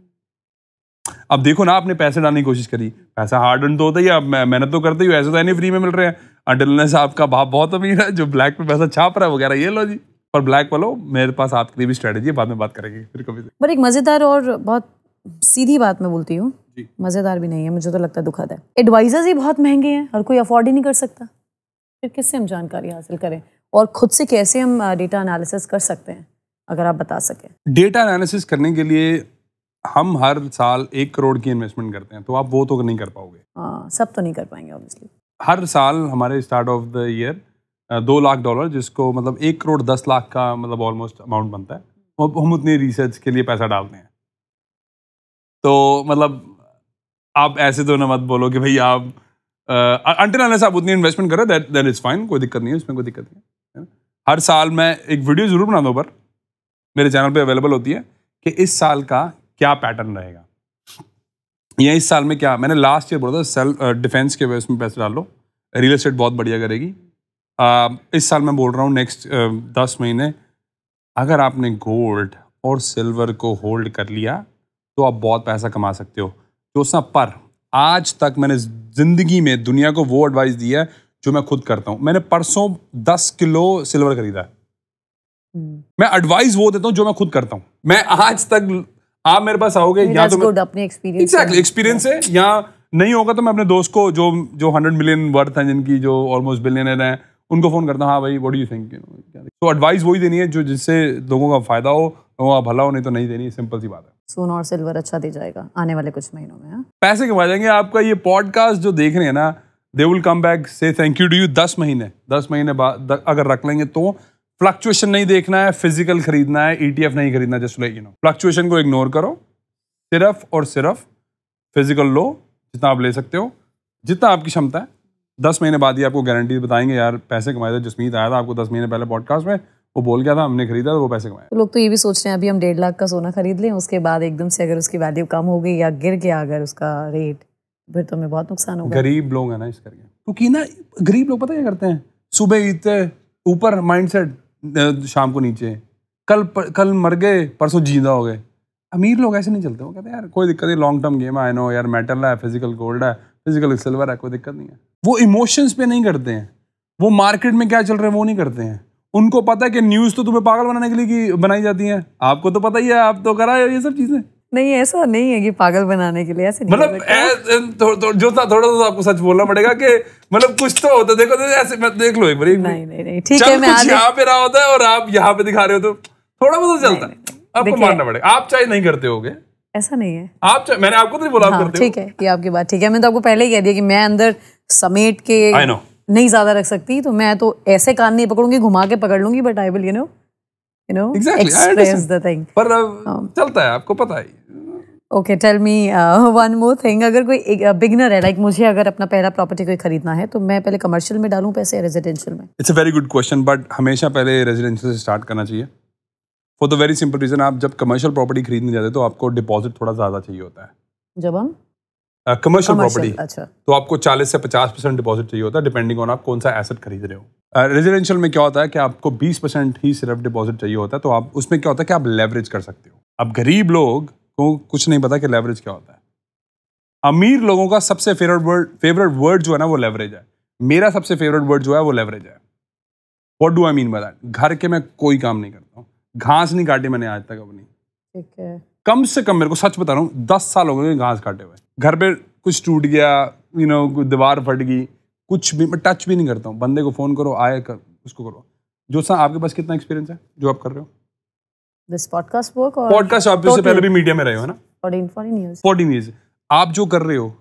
अब देखो ना, आपने पैसे डालने की कोशिश करी, पैसा हार्ड अर्न तो होता ही है, आप मेहनत तो करते ही हो, ऐसे तो नहीं फ्री में मिल रहे हैं। अटल साहब का बाप बहुत अमीर है जो ब्लैक पे पैसा छाप रहा है वगैरह, ये लो जी। पर ब्लैक वालों मेरे पास आपके लिए भी स्ट्रेटेजी है, बाद में बात करेंगे फिर कभी। पर एक मजेदार और बहुत सीधी बात मैं बोलती हूँ, मजेदार भी नहीं है, मुझे तो लगता है दुखद है। एडवाइजर्स ही बहुत महंगे हैं, हर कोई अफोर्ड ही नहीं कर सकता। फिर किससे हम जानकारी हासिल करें और खुद से कैसे हम डेटा एनालिसिस कर सकते हैं, अगर आप बता सकें। डेटा एनालिसिस करने के लिए हम हर साल 1 करोड़ की इन्वेस्टमेंट करते हैं, तो आप वो तो नहीं कर पाओगे। हाँ, सब तो नहीं कर पाएंगे ऑब्वियसली। हर साल हमारे start of the year $2 lakh, जिसको मतलब 1 करोड़ 10 लाख का मतलब ऑलमोस्ट अमाउंट बनता है, हम उतनी रिसर्च के लिए पैसा डालते हैं। तो मतलब आप ऐसे तो ना मत बोलो कि भाई आप अंटिल अनलेस आप उतनी इन्वेस्टमेंट करें दैट इज फाइन, कोई दिक्कत नहीं है, उसमें कोई दिक्कत नहीं है। हर साल मैं एक वीडियो जरूर बना दूँ, पर मेरे चैनल पे अवेलेबल होती है कि इस साल का क्या पैटर्न रहेगा या इस साल में क्या। मैंने लास्ट ईयर बोला था सेल्फ डिफेंस के बेस में पैसे डाल लो, रियल एस्टेट बहुत बढ़िया करेगी। इस साल मैं बोल रहा हूँ नेक्स्ट 10 महीने अगर आपने गोल्ड और सिल्वर को होल्ड कर लिया तो आप बहुत पैसा कमा सकते हो। तो पर आज तक मैंने जिंदगी में दुनिया को वो एडवाइस दिया है जो मैं खुद करता हूँ। मैंने परसों 10 किलो सिल्वर खरीदा है। मैं एडवाइस वो देता हूँ जो मैं खुद करता हूँ। मैं आज तक, आप मेरे पास आओगे या तो अपने एक्सपीरियंस एक्सपीरियंस है, या नहीं होगा तो मैं अपने दोस्त को जो 100 मिलियन वर्थ है, जिनकी जो ऑलमोस्ट बिलियनर हैं, उनको फोन करता हूँ, हाँ भाई व्हाट डू यू थिंक, तो एडवाइस वही देनी है जो जिससे लोगों का फायदा हो, लोगों का भला हो, नहीं तो नहीं देनी। सिंपल सी बात है। सोना और सिल्वर अच्छा दे जाएगा आने वाले कुछ महीनों में। हाँ, पैसे कमा जाएंगे। आपका ये पॉडकास्ट जो देख रहे हैं ना, दे विल कम बैक से थैंक यू टू यू 10 महीने बाद अगर रख लेंगे तो। फ्लक्चुएशन नहीं देखना है, फिजिकल खरीदना है, ETF नहीं खरीदना। जस्ट लाइक फ्लक्चुएशन को इग्नोर करो, सिर्फ और सिर्फ फिजिकल लो जितना आप ले सकते हो, जितना आपकी क्षमता है। 10 महीने बाद ही आपको गारंटी बताएंगे यार पैसे कमाए थे। जसमीत आया था आपको 10 महीने पहले पॉडकास्ट में, वो बोल गया था हमने खरीदा, तो वो पैसे कमाए। तो लोग तो ये भी सोच रहे हैं अभी हम 1.5 लाख का सोना खरीद लें, उसके बाद एकदम से अगर उसकी वैल्यू कम हो गई या गिर गया अगर उसका रेट, फिर तो हमें बहुत नुकसान होगा। गरीब लोग हैं ना इस करके, क्योंकि ना गरीब लोग पता क्या करते हैं, सुबह इतने ऊपर माइंडसेट, शाम को नीचे, कल मर गए परसों जिंदा हो गए। अमीर लोग ऐसे नहीं चलते, वो कहते हैं यार कोई दिक्कत नहीं, लॉन्ग टर्म गेम है, आई नो यार, मेटल है, फिजिकल गोल्ड है, फिजिकल सिल्वर है, कोई दिक्कत नहीं है। वो इमोशंस पे नहीं करते हैं, वो मार्केट में क्या चल रहा है वो नहीं करते हैं। उनको पता है कि न्यूज़ तो तुम्हें पागल बनाने के लिए की बनाई जाती है, आपको तो पता ही है, आप तो करा है ये सब चीजें। नहीं, ऐसा नहीं है कि पागल बनाने के लिए, ऐसे नहीं मतलब जो था थोड़ा सा आपको सच बोलना पड़ेगा कि मतलब कुछ तो होता, देखो ऐसे मत देख लो एक बार। नहीं ठीक है, मैं आज यहाँ पे रहा होता है और आप यहाँ पे दिखा रहे हो तो थोड़ा बहुत चलता है, आपको मानना पड़ेगा। आप चाहे नहीं करते होगे, ऐसा नहीं है, आप मैंने आपको तो नहीं बोला आप करते हो। ठीक है, ये आपकी बात ठीक है। मैं तो आपको पहले ही कह दिया कि मैं अंदर समेट के नहीं ज्यादा रख सकती, तो मैं तो ऐसे कान नहीं पकड़ूंगी, घुमा के पकड़ लूंगी, but I will you know express the thing. पर चलता है, आपको पता है। Okay, tell me one more thing. अगर कोई बिगनर है, लाइक मुझे अगर अपना पहला प्रॉपर्टी कोई खरीदना है, तो मैं पहले कमर्शियल में डालूं पैसे या रेजिडेंशियल में? It's a very good question, but हमेशा पहले रेजिडेंशियल से स्टार्ट करना चाहिए। For the very simple reason, आप जब कमर्शियल प्रॉपर्टी खरीदने जाते हैं तो आपको डिपॉजिट थोड़ा ज्यादा चाहिए होता है। जब हम कमर्शियल प्रॉपर्टी, अच्छा, तो आपको 40 से 50% डिपॉजिट चाहिए होता है, डिपेंडिंग ऑन आप कौन सा एसेट खरीद रहे हो। रेजिडेंशियल में क्या होता है कि आपको 20% ही सिर्फ डिपॉजिट चाहिए होता है, तो आप उसमें क्या होता है कि आप लेवरेज कर सकते हो। अब गरीब लोग को कुछ नहीं पता कि लेवरेज क्या होता है। अमीर लोगों का सबसे फेवरेट वर्ड जो है ना वो लेवरेज है। मेरा सबसे फेवरेट वर्ड जो है वो लेवरेज है। What do I mean by that? घर के मैं कोई काम नहीं करता हूँ, घास नहीं काटी मैंने आज तक अपनी। ठीक है, कम से कम मेरे को सच बता रहा हूँ 10 साल हो गए घास काटे हुए। घर पे कुछ टूट गया, दीवार फट गई, कुछ भी मैं टच भी नहीं करता हूँ। बंदे को फोन करो, आए कर उसको करो। जो सा आपके पास कितना एक्सपीरियंस है जो आप कर रहे हो? दिस पॉडकास्ट वर्क और पॉडकास्ट आप इससे पहले भी मीडिया में रहे हो ना? 14 years। आप जो कर रहे हो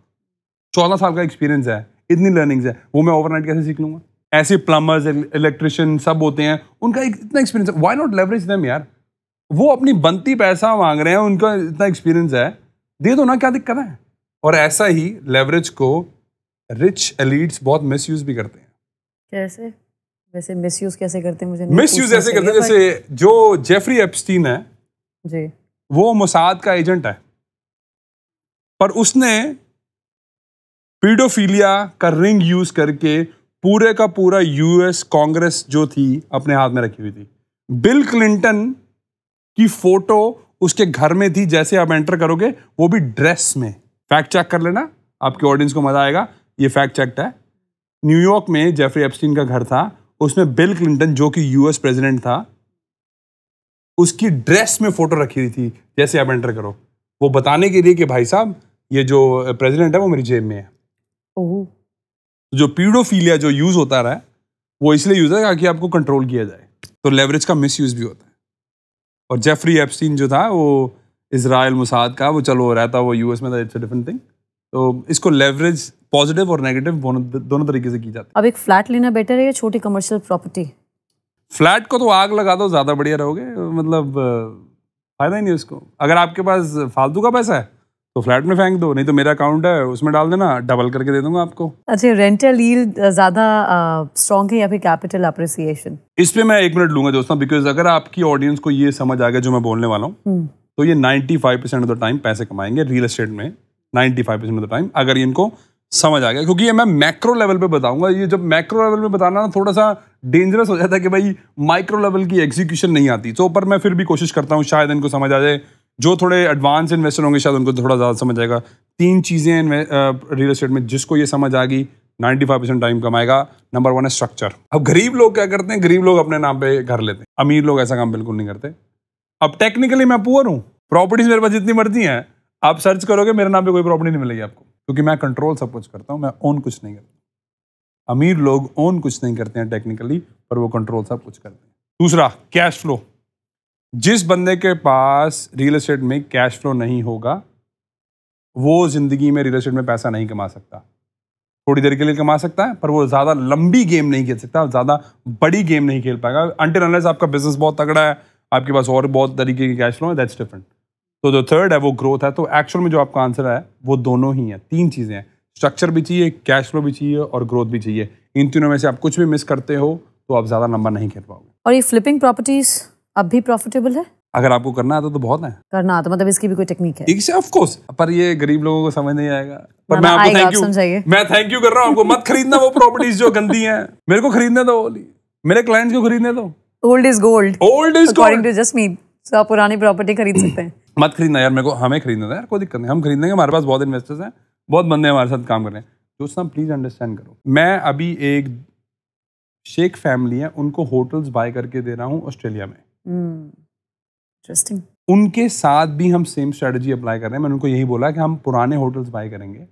14 साल का एक्सपीरियंस है, इतनी लर्निंग्स है, वो मैं ओवरनाइट कैसे सीख लूंगा? ऐसे प्लम्बर्स, इलेक्ट्रिशियन सब होते हैं, उनका इतना एक्सपीरियंस है, व्हाई नॉट लेवरेज देम यार? वो अपनी बनती पैसा मांग रहे हैं, उनका इतना एक्सपीरियंस है, दे दो ना, क्या दिक्कत है? और ऐसा ही लेवरेज को रिच एलीट्स बहुत मिसयूज भी करते हैं। कैसे? वैसे मिसयूज कैसे करते हैं? मुझे मिसयूज ऐसे करते हैं जैसे जो जेफरी एप्स्टीन है जी, वो मोसाद का एजेंट है, पर उसने पीडोफिलिया का रिंग यूज करके पूरे का पूरा यूएस कांग्रेस जो थी अपने हाथ में रखी हुई थी। बिल क्लिंटन की फोटो उसके घर में थी, जैसे आप एंटर करोगे वो भी ड्रेस में। फैक्ट चेक कर लेना, आपके ऑडियंस को मजा आएगा, ये फैक्ट चेक है। न्यूयॉर्क में जेफरी एप्स्टीन का घर था, उसमें बिल क्लिंटन जो कि यूएस प्रेसिडेंट था उसकी ड्रेस में फोटो रखी हुई थी, जैसे आप एंटर करो, वो बताने के लिए कि भाई साहब ये जो प्रेसिडेंट है वो मेरी जेब में है। ओह, जो पीडोफिलिया जो यूज होता रहा है वो इसलिए यूज है ताकि आपको कंट्रोल किया जाए। तो लेवरेज का मिसयूज भी होता है। और जेफरी एप्स्टीन जो था वो इजराइल मोसाद का, वो चलो रहता वो यूएस में था, इट्स अ डिफरेंट थिंग। तो इसको लेवरेज पॉजिटिव और नेगेटिव दोनों तरीके से की जाती है। अब एक फ्लैट लेना बेटर है या छोटी कमर्शियल प्रॉपर्टी? फ्लैट को तो आग लगा दो, ज्यादा बढ़िया रहोगे, मतलब फायदा ही नहीं उसको। अगर आपके पास फालतू का पैसा है तो फ्लैट में फेंक दो, नहीं तो मेरा अकाउंट है उसमें डाल देना, डबल करके दे दूंगा आपको। अच्छा, रेंटल यील्ड ज्यादा स्ट्रॉन्ग है या फिर कैपिटल अप्रिसिएशन? इस पे मैं 1 मिनट लूंगा दोस्तों, बिकॉज अगर आपकी ऑडियंस को ये समझ आ गया जो मैं बोलने वाला हूँ, तो ये 95% ऑफ द टाइम पैसे कमाएंगे रियल एस्टेट में। 95% ऑफ द टाइम अगर इनको समझ आ गया, क्योंकि ये मैं मैक्रो लेवल पे बताऊंगा। ये जब मैक्रो लेवल में बताना ना थोड़ा सा डेंजरस हो जाता है कि भाई माइक्रो लेवल की एग्जीक्यूशन नहीं आती, तो पर मैं फिर भी कोशिश करता हूँ शायद इनको समझ आ जाए। जो थोड़े एडवांस इन्वेस्टर होंगे शायद उनको थोड़ा ज़्यादा समझ आएगा। 3 चीज़ें रियल एस्टेट में, जिसको ये समझ आ गई 95% टाइम कमाएगा। नंबर 1 है स्ट्रक्चर। अब गरीब लोग क्या करते हैं, गरीब लोग अपने नाम पे घर लेते हैं, अमीर लोग ऐसा काम बिल्कुल नहीं करते। अब टेक्निकली मैं पुअर हूँ, प्रॉपर्टीज मेरे पास जितनी मर्जी हैं, आप सर्च करोगे मेरे नाम पे कोई प्रॉपर्टी नहीं मिलेगी आपको, क्योंकि मैं कंट्रोल सब कुछ करता हूँ, मैं ओन कुछ नहीं करता। अमीर लोग ओन कुछ नहीं करते हैं टेक्निकली, पर वो कंट्रोल सब कुछ करते हैं। दूसरा, कैश फ्लो। जिस बंदे के पास रियल एस्टेट में कैश फ्लो नहीं होगा वो जिंदगी में रियल एस्टेट में पैसा नहीं कमा सकता। थोड़ी देर के लिए कमा सकता है, पर वो ज्यादा लंबी गेम नहीं खेल सकता, ज्यादा बड़ी गेम नहीं खेल पाएगा अनटिल अनलेस आपका बिजनेस बहुत तगड़ा है, आपके पास और बहुत तरीके के कैश फ्लो है, दैट्स डिफरेंट। तो जो थर्ड है वो ग्रोथ है। तो एक्चुअल में जो आपका आंसर है वो दोनों ही है, 3 चीजें हैं, स्ट्रक्चर भी चाहिए, कैश फ्लो भी चाहिए और ग्रोथ भी चाहिए। इन तीनों में से आप कुछ भी मिस करते हो तो आप ज्यादा लंबा नहीं खेल पाओगे। और ये फ्लिपिंग प्रॉपर्टीज अब भी प्रॉफिटेबल है? अगर आपको करना आता तो बहुत है। करना आता मतलब इसकी भी कोई टेक्निक है? ठीक है, ऑफ कोर्स, पर ये गरीब लोगों को समझ नहीं आएगा। पर मैं आपको थैंक यू कर रहा हूँ, आपको मत खरीदना वो प्रॉपर्टीज जो गंदी हैं, मेरे को खरीदने दो, मेरे क्लाइंट्स को खरीदने दो। Old is gold, old is according to just me. तो आप पुरानी प्रॉपर्टी खरीद सकते हैं। मत खरीदना यार, मेरे को हमें खरीदना था यार, कोई दिक्कत नहीं, हम खरीदेंगे, हमारे पास बहुत इन्वेस्टर्स हैं, बहुत बंदे हमारे साथ काम कर रहे हैं। दोस्तों प्लीज अंडरस्टैंड करो, मैं अभी एक शेख फैमिली है, उनको होटल्स बाय करके दे रहा हूँ ऑस्ट्रेलिया में। इंटरेस्टिंग। उनके साथ भी हम सेम स्ट्रेटजी अप्लाई कर रहे हैं। मैंने उनको यही बोला कि हम पुराने होटल्स बाय करेंगे,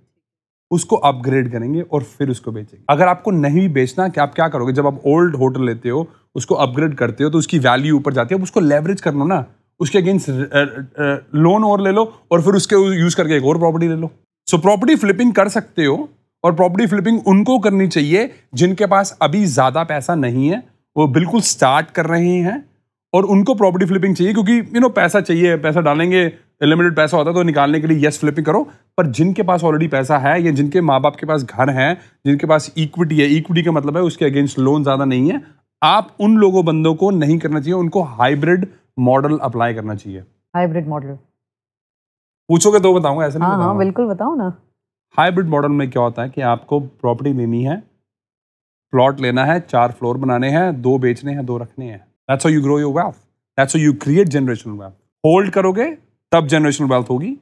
उसको अपग्रेड करेंगे और फिर उसको बेचेंगे। अगर आपको नहीं बेचना, कि आप क्या करोगे, जब आप ओल्ड होटल लेते हो, उसको अपग्रेड करते हो तो उसकी वैल्यू ऊपर जाती है, अब उसको लेवरेज कर लो ना, उसके अगेंस्ट लोन और ले लो और फिर उसके यूज करके एक और प्रॉपर्टी ले लो। सो प्रॉपर्टी फ्लिपिंग कर सकते हो, और प्रॉपर्टी फ्लिपिंग उनको करनी चाहिए जिनके पास अभी ज्यादा पैसा नहीं है, वो बिल्कुल स्टार्ट कर रहे हैं, और उनको प्रॉपर्टी फ्लिपिंग चाहिए, क्योंकि पैसा चाहिए, पैसा डालेंगे, लिमिटेड पैसा होता है तो निकालने के लिए यस फ्लिपिंग करो। पर जिनके पास ऑलरेडी पैसा है, या जिनके माँ बाप के पास घर है, जिनके पास इक्विटी है, इक्विटी का मतलब है उसके अगेंस्ट लोन ज्यादा नहीं है, आप उन लोगों बंदों को नहीं करना चाहिए, उनको हाइब्रिड मॉडल अप्लाई करना चाहिए। हाइब्रिड मॉडल पूछोगे तो बताऊंगा, ऐसा नहीं हाँ बताऊंगा। बिल्कुल बताओ ना। हाइब्रिड मॉडल में क्या होता है कि आपको प्रॉपर्टी लेनी है, प्लॉट लेना है, 4 फ्लोर बनाने हैं, 2 बेचने हैं, 2 रखने हैं। That's how you grow your wealth, that's how you create generational wealth. Hold करोगे तब जनरेशनल वेल्थ होगी,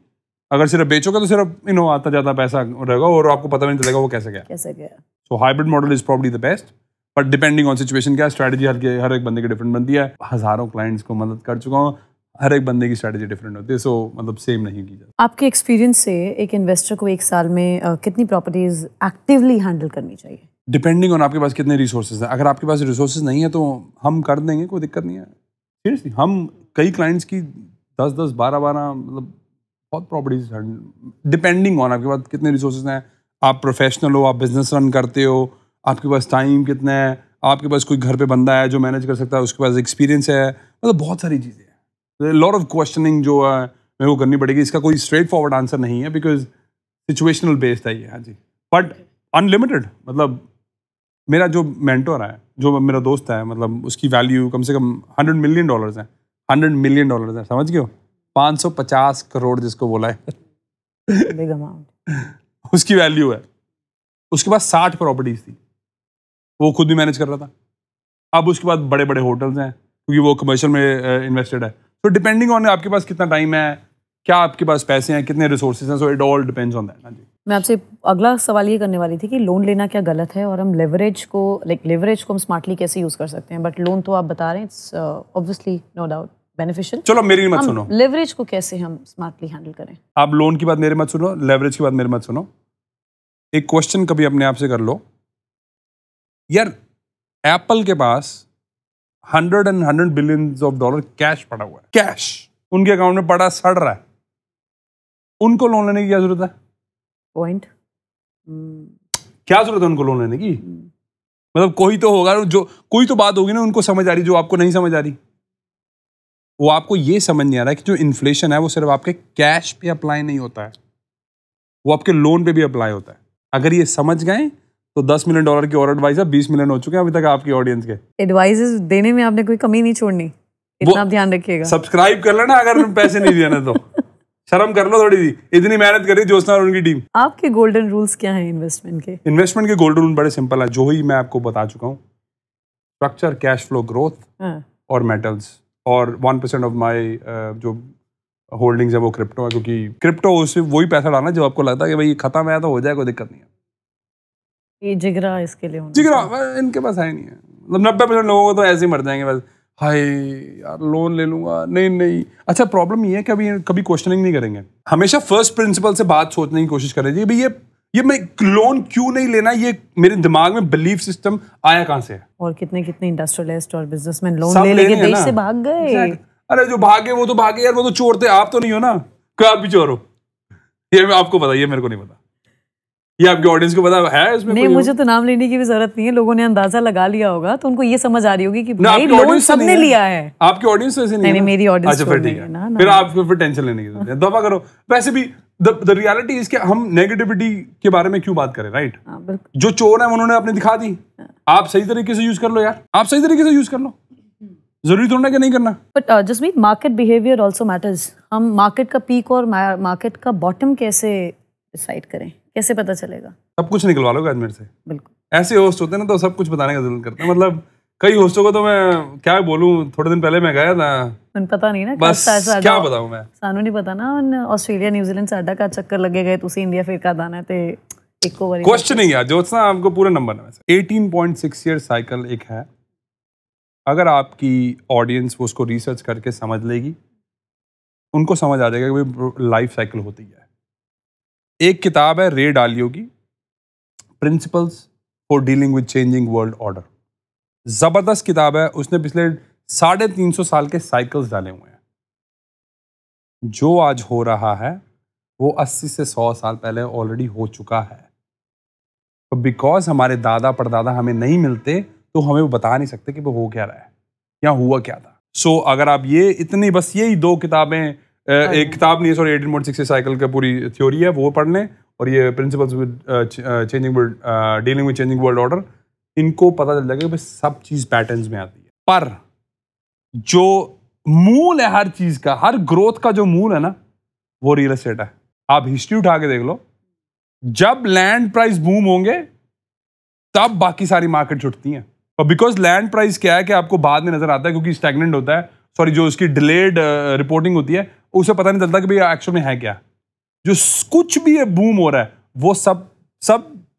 अगर सिर्फ बेचोगे तो सिर्फ आता जाता पैसा रहेगा और आपको पता नहीं चलेगा वो कैसे गया। So hybrid model is probably the best, but depending on situation क्या स्ट्रैटेजी हर एक बंदे की डिफरेंट बनती है। हजारों क्लाइंट्स को मदद कर चुका हूँ, हर एक बंदे की स्ट्रैटेजी डिफरेंट होती है, सो सेम नहीं की जाती। आपके एक्सपीरियंस से एक इन्वेस्टर को एक साल में कितनी प्रॉपर्टीज एक्टिवली हैंडल करनी चाहिए? डिपेंडिंग ऑन आपके पास कितने रिसोर्सेज हैं। अगर आपके पास रिसोर्सेज नहीं है तो हम कर देंगे, कोई दिक्कत नहीं है। सीरियसली हम कई क्लाइंट्स की 10-10, 12-12 बहुत प्रॉपर्टीज, डिपेंडिंग ऑन आपके पास कितने रिसोर्सेज हैं, आप प्रोफेशनल हो, आप बिजनेस रन करते हो, आपके पास टाइम कितना है, आपके पास कोई घर पे बंदा है जो मैनेज कर सकता है, उसके पास एक्सपीरियंस है, बहुत सारी चीज़ें हैं। लॉट ऑफ क्वेश्चनिंग जो है मेरे को करनी पड़ेगी। इसका कोई स्ट्रेट फॉरवर्ड आंसर नहीं है, बिकॉज सिचुएशनल बेस्ड है ये। हाँ जी, बट अनलिमिटेड मेरा जो मेंटोर है, जो मेरा दोस्त है, उसकी वैल्यू कम से कम $100 मिलियन है। $100 मिलियन है, समझ गए हो? 550 करोड़ जिसको बोला है बिग अमाउंट उसकी वैल्यू है। उसके पास 60 प्रॉपर्टीज थी, वो खुद भी मैनेज कर रहा था। अब उसके बाद बड़े बड़े होटल्स हैं, क्योंकि वो कमर्शियल में इन्वेस्टेड है। तो डिपेंडिंग ऑन आपके पास कितना टाइम है, क्या आपके पास पैसे हैं, कितने रिसोर्सेज हैं, so it all depends on that. हाँ जी, मैं आपसे अगला सवाल ये करने वाली थी कि लोन लेना क्या गलत है, और हम लेवरेज को हम स्मार्टली कैसे यूज कर सकते हैं, बट लोन तो आप बता रहे हैं it's obviously no doubt beneficial. चलो मेरी मत सुनो, लेवरेज को कैसे हम स्मार्टली हैंडल करें? आप लोन की बात मेरे मत सुनो, लेवरेज की बात मेरे मत सुनो। एक क्वेश्चन कभी अपने आप से कर लो यार, एप्पल के पास $100 बिलियन कैश पड़ा हुआ है, कैश उनके अकाउंट में पड़ा सड़ रहा है, उनको लोन लेने की क्या जरूरत है? पॉइंट क्या जरूरत है उनको लोन लेने की? कोई तो होगा जो, कोई तो बात होगी ना उनको समझ आ रही जो आपको नहीं समझ आ रही। वो आपको ये समझ नहीं आ रहा है कि जो इन्फ्लेशन है वो सिर्फ आपके कैश पे अप्लाई नहीं होता है, वो आपके लोन पे भी अप्लाई होता है। अगर ये समझ गए तो $10 मिलियन की और एडवाइस है, 20 मिलियन हो चुके हैं अभी तक आपकी ऑडियंस के। एडवाइसेस देने में आपने कोई कमी नहीं छोड़नी, इतना ध्यान रखिएगा। सब्सक्राइब कर लेना अगर पैसे नहीं दिए ना तो शर्म कर लो थोड़ी सी, इतनी मेहनत कर रही ज्योत्सना और उनकी टीम। आपके गोल्डन रूल्स क्या हैं इन्वेस्टमेंट के? इन्वेस्टमेंट के गोल्डन रूल बड़े सिंपल है, जो ही मैं आपको बता चुका हूँ। स्ट्रक्चर, कैश फ्लो, ग्रोथ और मेटल्स, और 1% ऑफ माई जो होल्डिंग्स है वो क्रिप्टो है, क्योंकि क्रिप्टो उससे वही पैसा डालना जो आपको लगता है कि भाई खत्म है तो हो जाए, कोई दिक्कत नहीं है। ये जिगरा इसके लिए होना जिगरा इनके पास है नहीं है। 90% लोगों को तो ऐसे ही मर जाएंगे बस, हाय यार लोन ले लूंगा, नहीं। अच्छा, प्रॉब्लम ये है कि कभी क्वेश्चनिंग नहीं करेंगे। हमेशा फर्स्ट प्रिंसिपल से बात सोचने की कोशिश करें जी, भाई ये मैं लोन क्यों नहीं लेना, ये मेरे दिमाग में बिलीफ सिस्टम आया कहाँ से है। और कितने इंडस्ट्रियलिस्ट और बिजनेसमैन लोन ले लेके देश से भाग गए। अरे जो भागे वो तो भागे यार, वो तो चोर थे, आप तो नहीं हो ना, क्या आप भी चोर हो? ये आपको पता, ये मेरे को नहीं पता, ये आपके ऑडियंस को पता है इसमें? नहीं, मुझे तो नाम लेने की भी जरूरत नहीं है, लोगों ने अंदाजा लगा लिया होगा, तो उनको ये समझ आ रही होगी कि भाई लोन सबने लिया है। आपकी ऑडियंस ऐसे नहीं है? नहीं, मेरी ऑडियंस। अच्छा फिर ठीक है, फिर आप फिर टेंशन लेने की जरूरत है, दफा करो। वैसे भी द रियलिटी इज कि हम नेगेटिविटी के बारे में क्यों बात करें, राइट? जो चोर है उन्होंने अपने दिखा दी, आप सही तरीके से यूज कर लो यार, आप सही तरीके से यूज कर लो, जरूरी थोड़ा ना कि नहीं करना। But Jasmeet, market behaviour also matters. हम मार्केट का पीक और मार्केट का बॉटम कैसे डिसाइड करें, कैसे पता चलेगा? सब कुछ निकलवा लोगे आज मेरे से। बिल्कुल, ऐसे होस्ट होते हैं ना तो सब कुछ बताने का जरूरत करते हैं। कई होस्टों को तो मैं क्या बोलूं, थोड़े दिन पहले मैं गया था, ਮੈਨੂੰ ਪਤਾ ਨਹੀਂ ਨਾ बस क्या बताऊं मैं। ਸਾਨੂੰ ਨਹੀਂ ਪਤਾ ਨਾ ਆਸਟ੍ਰੇਲੀਆ ਨਿਊਜ਼ੀਲੈਂਡ ਸਾਡਾ ਕਾ ਚੱਕਰ ਲੱਗੇ ਗਏ ਤੁਸੀਂ ਇੰਡੀਆ ਫਿਰ ਕਦ ਆਣਾ ਤੇ ਇੱਕੋ ਵਾਰੀ क्वेश्चन नहीं है ज्योत्सना, आपको पूरे नंबर है। 18.6 ईयर साइकिल एक है, अगर आपकी ऑडियंस वो उसको रिसर्च करके समझ लेगी, उनको समझ आ जाएगा कि भाई लाइफ साइकिल होती है। एक किताब है रे डालियो की, principles for dealing with changing world order. जबरदस्त किताब है, उसने पिछले 350 साल के साइकिल्स डाले हुए हैं। जो आज हो रहा है वो 80 से 100 साल पहले ऑलरेडी हो चुका है। तो बिकॉज हमारे दादा परदादा हमें नहीं मिलते तो हमें वो बता नहीं सकते कि वो हो क्या रहा है या हुआ क्या था। सो अगर आप ये इतनी बस यही 2 किताबें, एक किताब नहीं है सॉरी 18.6 साइकिल का पूरी थ्योरी है, वो पढ़ लें, और ये principles with changing world, dealing with changing world order, इनको पता चल जाएगा कि सब चीज़ पैटर्न्स में आती है। पर जो मूल है हर चीज़ का, हर ग्रोथ का जो मूल है ना, वो रियल एस्टेट है। आप हिस्ट्री उठा के देख लो, जब लैंड प्राइस बूम होंगे तब बाकी सारी मार्केट छुटती हैं। और बिकॉज लैंड प्राइस क्या है कि आपको बाद में नजर आता है, क्योंकि स्टैग्नेंट होता है, सॉरी जो उसकी डिलेड रिपोर्टिंग होती है, उसे पता नहीं चलता कि भाई एक्चुअल में है क्या। जो कुछ भी है बूम हो रहा है वो सब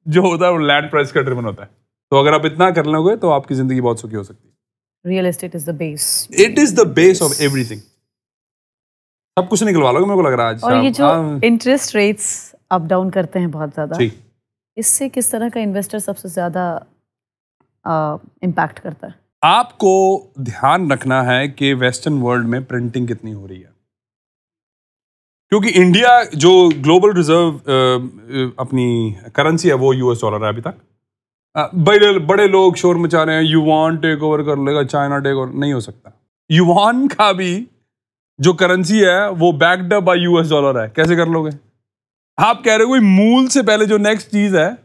जो होता है वो लैंड प्राइस का ड्रिवन होता है। तो अगर आप इतना कर लोगे तो आपकी जिंदगी बहुत सुखी हो सकती है। Real estate is the base, it is the base of everything. सब कुछ निकलवा लोगे, मेरे को लग रहा है आज। और ये जो इंटरेस्ट रेट्स अप डाउन करते हैं बहुत ज्यादा, इससे किस तरह का इन्वेस्टर सबसे ज्यादा इम्पैक्ट करता है? आपको ध्यान रखना है कि वेस्टर्न वर्ल्ड में प्रिंटिंग कितनी हो रही है, क्योंकि इंडिया जो ग्लोबल रिजर्व अपनी करेंसी है वो US डॉलर है अभी तक। बड़े लोग शोर मचा रहे हैं युवान टेक ओवर कर लेगा, चाइना टेक ओवर, नहीं हो सकता। युवान का भी जो करेंसी है वो backed up by US dollar है, कैसे कर लोगे? आप कह रहे हो कोई मूल से पहले जो नेक्स्ट चीज है,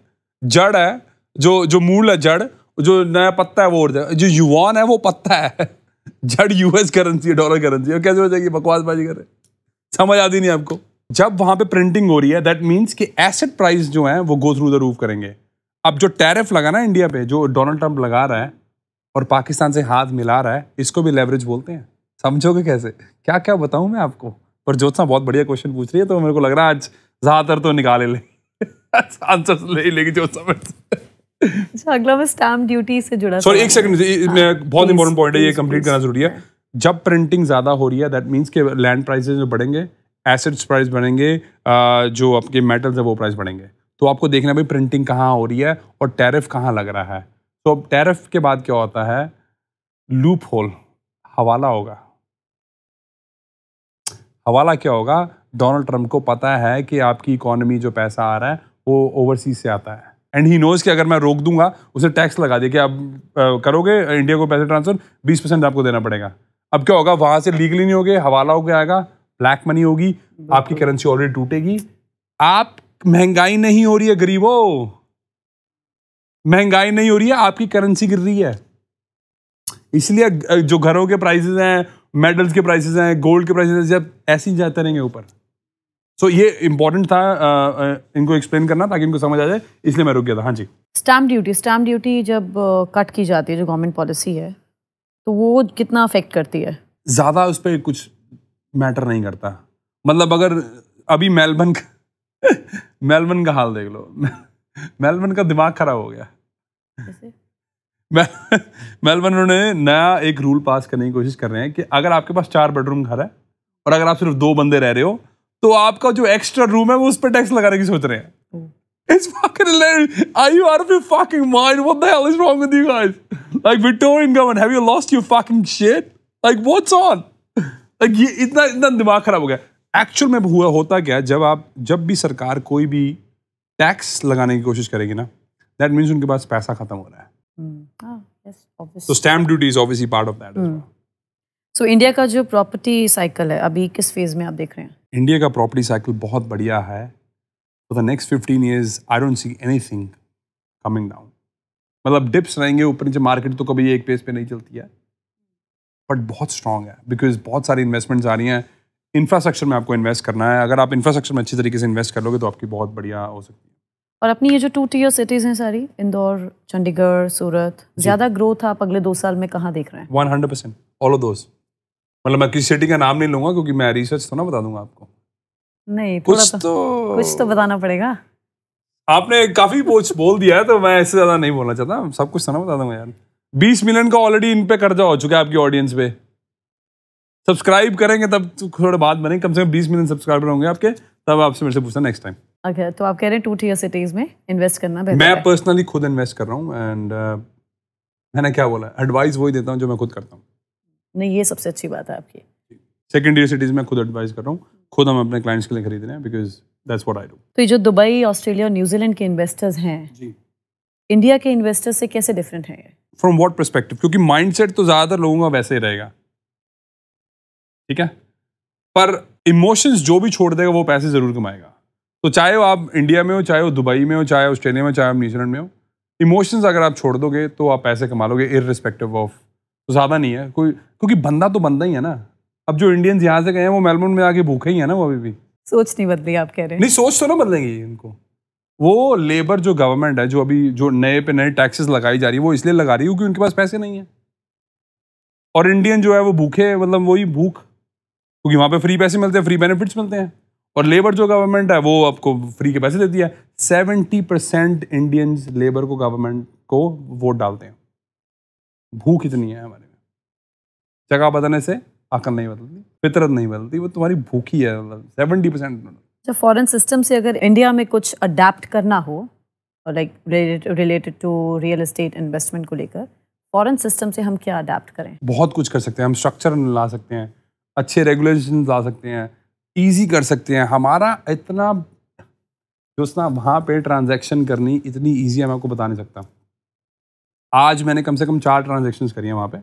जड़ है, जो मूल है, जड़ जो नया पत्ता है वो, और जो युवान है वो पत्ता है, जड़ US करेंसी है, डॉलर करेंसी है। कैसे हो जाएगी? बकवासबाजी कर रहे, समझ आती नहीं आपको। जब वहां पे प्रिंटिंग हो रही है दैट मीन्स कि एसेट प्राइस जो है वो गो थ्रू द रूफ करेंगे। अब जो टैरिफ लगा ना इंडिया पे, जो डोनाल्ड ट्रंप लगा रहा है और पाकिस्तान से हाथ मिला रहा है, इसको भी लेवरेज बोलते हैं। समझोगे कैसे? क्या क्या बताऊं मैं आपको? पर ज्योत्सना बहुत बढ़िया क्वेश्चन पूछ रही है, तो मेरे को लग रहा है आज ज्यादातर तो निकाले ले आंसर ले लेगी ज्योत्सना। अच्छा, अगला मैं स्टैम्प ड्यूटी से जुड़ा। सॉरी एक सेकंड, बहुत इंपॉर्टेंट पॉइंट है, ये कंप्लीट करना जरूरी है। जब प्रिंटिंग ज्यादा हो रही है दैट मीन्स के लैंड प्राइसेस जो बढ़ेंगे, एसेट्स प्राइस बढ़ेंगे, जो आपके मेटल्स है वो प्राइस बढ़ेंगे। तो आपको देखना भाई प्रिंटिंग कहाँ हो रही है और टैरिफ कहाँ लग रहा है। तो अब टैरिफ के बाद क्या होता है? लूप होल, हवाला होगा। हवाला क्या होगा? डोनाल्ड ट्रंप को पता है कि आपकी इकोनॉमी जो पैसा आ रहा है वो ओवरसीज से आता है, एंड ही नोज कि अगर मैं रोक दूंगा, उसे टैक्स लगा दे कि आप करोगे इंडिया को पैसे ट्रांसफर 20% आपको देना पड़ेगा। अब क्या होगा? वहां से लीगली नहीं होगे, हवाला हो गया आएगा, ब्लैक मनी होगी, आपकी करेंसी ऑलरेडी टूटेगी। आप महंगाई नहीं हो रही है गरीबों, महंगाई नहीं हो रही है, आपकी करेंसी गिर रही है। इसलिए जो घरों के प्राइसेस हैं, मेटल्स के प्राइसेस हैं, गोल्ड के प्राइसेस हैं, जब ऐसे ही जाते रहेंगे ऊपर। सो ये इंपॉर्टेंट था इनको एक्सप्लेन करना ताकि इनको समझ आ जाए, इसलिए मैं रुक गया था। हाँ जी। स्टैम्प ड्यूटी जब कट की जाती है, जो गवर्नमेंट पॉलिसी है, तो वो कितना अफेक्ट करती है? ज्यादा उस पर कुछ मैटर नहीं करता। मतलब अगर अभी मेलबर्न का हाल देख लो, मेलबर्न का दिमाग खराब हो गया। मेलबर्न उन्होंने नया एक रूल पास करने की कोशिश कर रहे हैं कि अगर आपके पास 4 बेडरूम घर है और अगर आप सिर्फ 2 बंदे रह रहे हो, तो आपका जो एक्स्ट्रा रूम है वो उस पर टैक्स लगाने की सोच रहे हैं। It's fucking hilarious. Are you out of your fucking mind? What the hell is wrong with you guys? Like Victorian government, have you lost your fucking shit? Like what's on? Like ये इतना दिमाग खराब हो गया। Actual में होता क्या है, जब भी सरकार कोई भी टैक्स लगाने की कोशिश करेगी ना, दैट मीन्स उनके पास पैसा खत्म हो रहा है। तो stamp duty is obviously part of that. So India का जो प्रॉपर्टी साइकिल है अभी किस फेज में आप देख रहे हैं? इंडिया का प्रॉपर्टी साइकिल बहुत बढ़िया है। For the next 15 years, I don't see anything coming down. मतलब डिप्स रहेंगे ऊपर नीचे, मार्केट तो कभी एक पेस पे नहीं चलती है, बट बहुत स्ट्रांग है बिकॉज बहुत सारी इन्वेस्टमेंट्स आ रही हैं। इंफ्रास्ट्रक्चर में आपको इन्वेस्ट करना है, अगर आप इंफ्रास्ट्रक्चर में अच्छी तरीके से इन्वेस्ट कर लोगे तो आपकी बहुत बढ़िया हो सकती है। और अपनी ये जो 2 टियर सिटीज हैं सारी, इंदौर, चंडीगढ़, सूरत, ज्यादा ग्रोथ आप अगले 2 साल में कहाँ देख रहे हैं? 100% ऑल ऑफ दोस। मतलब मैं किसी सिटी का नाम नहीं लूंगा क्योंकि मैं रिसर्च तो ना बता दूंगा आपको। नहीं, कुछ तो बताना पड़ेगा। आपने काफी बोल दिया है तो मैं इससे ज्यादा नहीं बोलना चाहता, सब कुछ तो ना बता दूंगा यार। 20 मिलियन का ऑलरेडी इन पे कर्जा हो चुका है आपकी ऑडियंस पे। सब्सक्राइब करेंगे तब थोड़ा बात बनेगी, कम से कम 20 मिलियन सब्सक्राइबर होंगे आपके, तब आपसे मेरे से पूछना नेक्स्ट टाइम। ओके, तो आप कह रहे हैं 2 टियर सिटीज में इन्वेस्ट करना बेहतर मैं है। पर्सनली खुद इन्वेस्ट कर रहा हूँ एंड मैंने क्या बोला, एडवाइस वही देता हूँ जो मैं खुद करता हूँ। नहीं, ये सबसे अच्छी बात है आपकी। सेकंड ईयर सिटीज में खुद एडवाइस कर रहा हूँ, खुद हम अपने क्लाइंट्स के लिए खरीद रहे हैं because that's what I do. तो ये जो दुबई, ऑस्ट्रेलिया और न्यूजीलैंड के इन्वेस्टर्स हैं जी, इंडिया के इन्वेस्टर्स से कैसे डिफरेंट है? From what perspective? क्योंकि माइंडसेट तो ज्यादातर लोगों का वैसे ही रहेगा, ठीक है, पर इमोशंस जो भी छोड़ देगा वो पैसे जरूर कमाएगा। तो चाहे वो आप इंडिया में हो, चाहे वो दुबई में हो, चाहे ऑस्ट्रेलिया में, चाहे आप न्यूजीलैंड में हो, इमोशंस अगर आप छोड़ दोगे तो आप पैसे कमा लोगे इररिस्पेक्टिव ऑफ। तो ज्यादा नहीं है कोई, क्योंकि बंदा तो बंदा ही है ना। अब जो इंडियंस यहाँ से गए हैं वो मेलबोर्न में आके भूखे ही है ना, वो अभी भी। सोच नहीं बदली आप कह रहे हैं? नहीं, सोच तो ना बदलेंगी इनको। वो लेबर जो गवर्नमेंट है, जो अभी जो नए पे नए टैक्सेस लगाई जा रही है, वो इसलिए लगा रही है क्योंकि उनके पास पैसे नहीं है। और इंडियन जो है वो भूखे, मतलब वही भूख, क्योंकि वहां पे फ्री पैसे मिलते हैं, फ्री बेनिफिट्स मिलते हैं। और लेबर जो गवर्नमेंट है वो आपको फ्री के पैसे देती है। 70% इंडियंस लेबर को, गवर्नमेंट को वोट डालते हैं। भूख इतनी है हमारे में। जगह बदलने से अकल नहीं बदलती, फितरत नहीं बदलती, वो तुम्हारी भूख ही है। मतलब 70%। जब फॉरेन सिस्टम से अगर इंडिया में कुछ अडेप्ट करना हो, और like related to real estate investment को लेकर, फॉरेन सिस्टम से हम क्या अडेप्ट करें? बहुत कुछ कर सकते हैं हम। स्ट्रक्चर ला सकते हैं, अच्छे रेगुलेशन ला सकते हैं, इजी कर सकते हैं। हमारा इतना दोस्त वहाँ पे ट्रांजैक्शन करनी इतनी ईजी है, मैं आपको बता नहीं सकता। आज मैंने कम से कम 4 ट्रांजैक्शंस करी हैं वहाँ पे।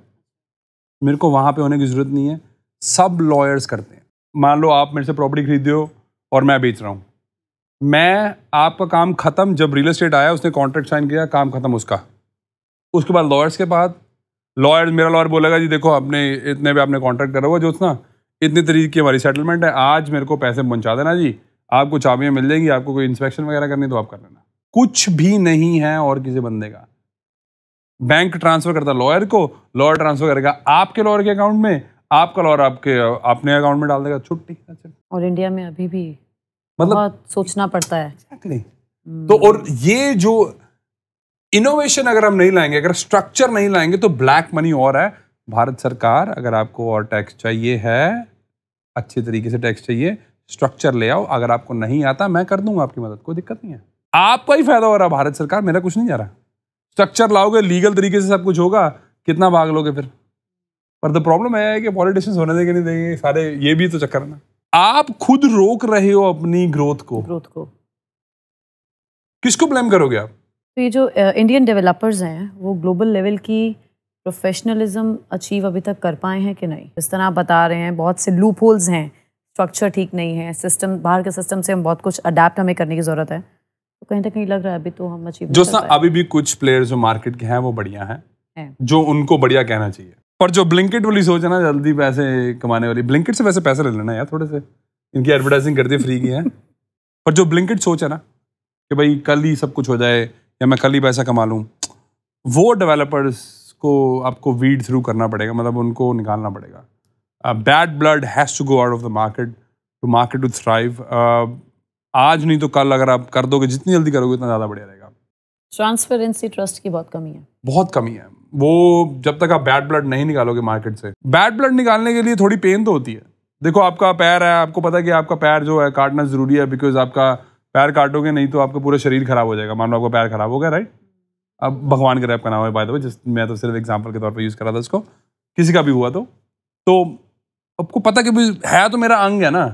मेरे को वहाँ पे होने की ज़रूरत नहीं है, सब लॉयर्स करते हैं। मान लो आप मेरे से प्रॉपर्टी खरीदे हो और मैं बेच रहा हूँ, मैं आपका काम ख़त्म, जब रियल एस्टेट आया उसने कॉन्ट्रैक्ट साइन किया, काम ख़त्म उसका। उसके बाद लॉयर्स के पास, मेरा लॉयर बोलेगा जी देखो आपने इतने पे आपने कॉन्ट्रैक्ट करा हुआ जो ना, इतनी तरीके की हमारी सेटलमेंट है, आज मेरे को पैसे पहुंचा देना जी, आपको चाबियां मिल जाएंगी, आपको कोई इंस्पेक्शन वगैरह करनी तो आप कर लेना। कुछ भी नहीं है और किसी बंदे का। बैंक ट्रांसफर करता लॉयर को, लॉयर ट्रांसफर करेगा आपके लॉयर के अकाउंट में, आपका लॉयर आपके अपने अकाउंट में डाल देगा, छुट्टी। और इंडिया में अभी भी मतलब बहुत सोचना पड़ता है। Exactly. तो और ये जो इनोवेशन अगर हम नहीं लाएंगे, अगर स्ट्रक्चर नहीं लाएंगे, तो ब्लैक मनी और है। भारत सरकार अगर आपको और टैक्स चाहिए है, अच्छे तरीके से टैक्स चाहिए, स्ट्रक्चर ले आओ। अगर आपको नहीं आता मैं कर दूंगा आपकी मदद, कोई दिक्कत नहीं है। आपका ही फायदा हो रहा है, भारत सरकार, मेरा कुछ नहीं जा रहा। स्ट्रक्चर लाओगे, लीगल तरीके से सब कुछ होगा, कितना भाग लोगे फिर। पर द प्रॉब्लम है कि पॉलिटिशियंस होने देंगे नहीं देंगे, सारे ये भी तो चक्कर है ना। आप खुद रोक रहे हो अपनी ग्रोथ को। किसको ब्लेम करोगे आप? तो ये जो इंडियन डेवलपर्स हैं वो ग्लोबल लेवल की प्रोफेशनलिज्म अचीव अभी तक कर पाए हैं कि नहीं? जिस तरह आप बता रहे हैं बहुत से लूप होल्स हैं, स्ट्रक्चर ठीक नहीं है, सिस्टम, बाहर के सिस्टम से हम बहुत कुछ अडेप्ट हमें करने की ज़रूरत है। तो कहीं ना कहीं लग रहा है अभी तो हम अचीव जो अभी भी कुछ प्लेयर्स जो मार्केट के हैं वो बढ़िया हैं, जो उनको बढ़िया कहना चाहिए। पर जो ब्लिंकिट वाली सोच है ना, जल्दी पैसे कमाने वाली, ब्लिंकिट से वैसे पैसे ले लेना यार थोड़े से, इनकी एडवर्टाइजिंग करती है फ्री की है। पर जो ब्लिंकिट सोच है ना कि भाई कल ही सब कुछ हो जाए या मैं कल ही पैसा कमा लूँ, वो डेवलपर्स को आपको वीड थ्रू करना पड़ेगा, मतलब उनको निकालना पड़ेगा। Bad blood has to go out of the market to thrive. आज नहीं तो कल अगर आप कर दोगे, जितनी जल्दी करोगे उतना ज़्यादा बढ़िया रहेगा। ट्रांसपेरेंसी, ट्रस्ट की बहुत कमी है, बहुत कमी है। वो जब तक आप बैड ब्लड नहीं निकालोगे मार्केट से, बैड ब्लड निकालने के लिए थोड़ी पेन तो होती है। देखो आपका पैर है, आपको पता है कि आपका पैर जो है काटना जरूरी है, बिकॉज आपका पैर काटोगे नहीं तो आपका पूरा शरीर खराब हो जाएगा। मान लो आपका पैर खराब हो गया, राइट? अब भगवान करे आपका नाम है बाय द वे, मैं तो सिर्फ एग्जांपल के तौर पे यूज करा था इसको, किसी का भी हुआ तो आपको पता कि है तो मेरा अंग है ना,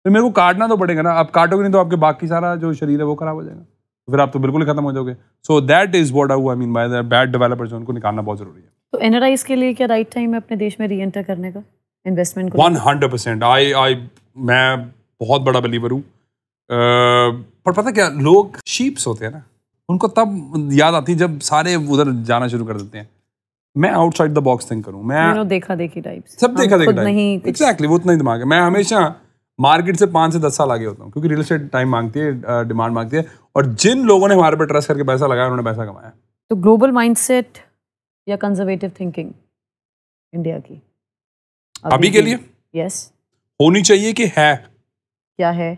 तो मेरे को काटना तो पड़ेगा ना। आप काटोगे नहीं तो आपके बाकी सारा जो शरीर है वो खराब हो जाएगा, तो फिर आप तो बिल्कुल ही खत्म हो जाओगे। So that is what I mean by the bad developers, उनको निकालना बहुत जरूरी है। तो एनआरआईज के लिए क्या राइट टाइम है अपने देश में री एंटर करने का, इन्वेस्टमेंट को? 100%। मैं बहुत बड़ा बिलीवर हूँ। पर पता क्या, लोग शीप्स होते हैं ना, उनको तब याद आती है जब सारे उधर जाना शुरू कर देते हैं। मैं आउटसाइड द बॉक्स थिंक करूँ, मैं देखा देखी टाइप, सब देखा देखी टाइप, एग्जैक्टली वो उतना ही दिमाग है। मैं हमेशा मार्केट से 5 से 10 साल आगे होता हूँ, क्योंकि रियल एस्टेट टाइम मांगती है, डिमांड मांगती है, और जिन लोगों ने हमारे पे ट्रस्ट करके पैसा लगाया उन्होंने पैसा कमाया। तो ग्लोबल माइंडसेट या कंजर्वेटिव थिंकिंग इंडिया की अभी के लिए यस होनी चाहिए कि है? क्या है?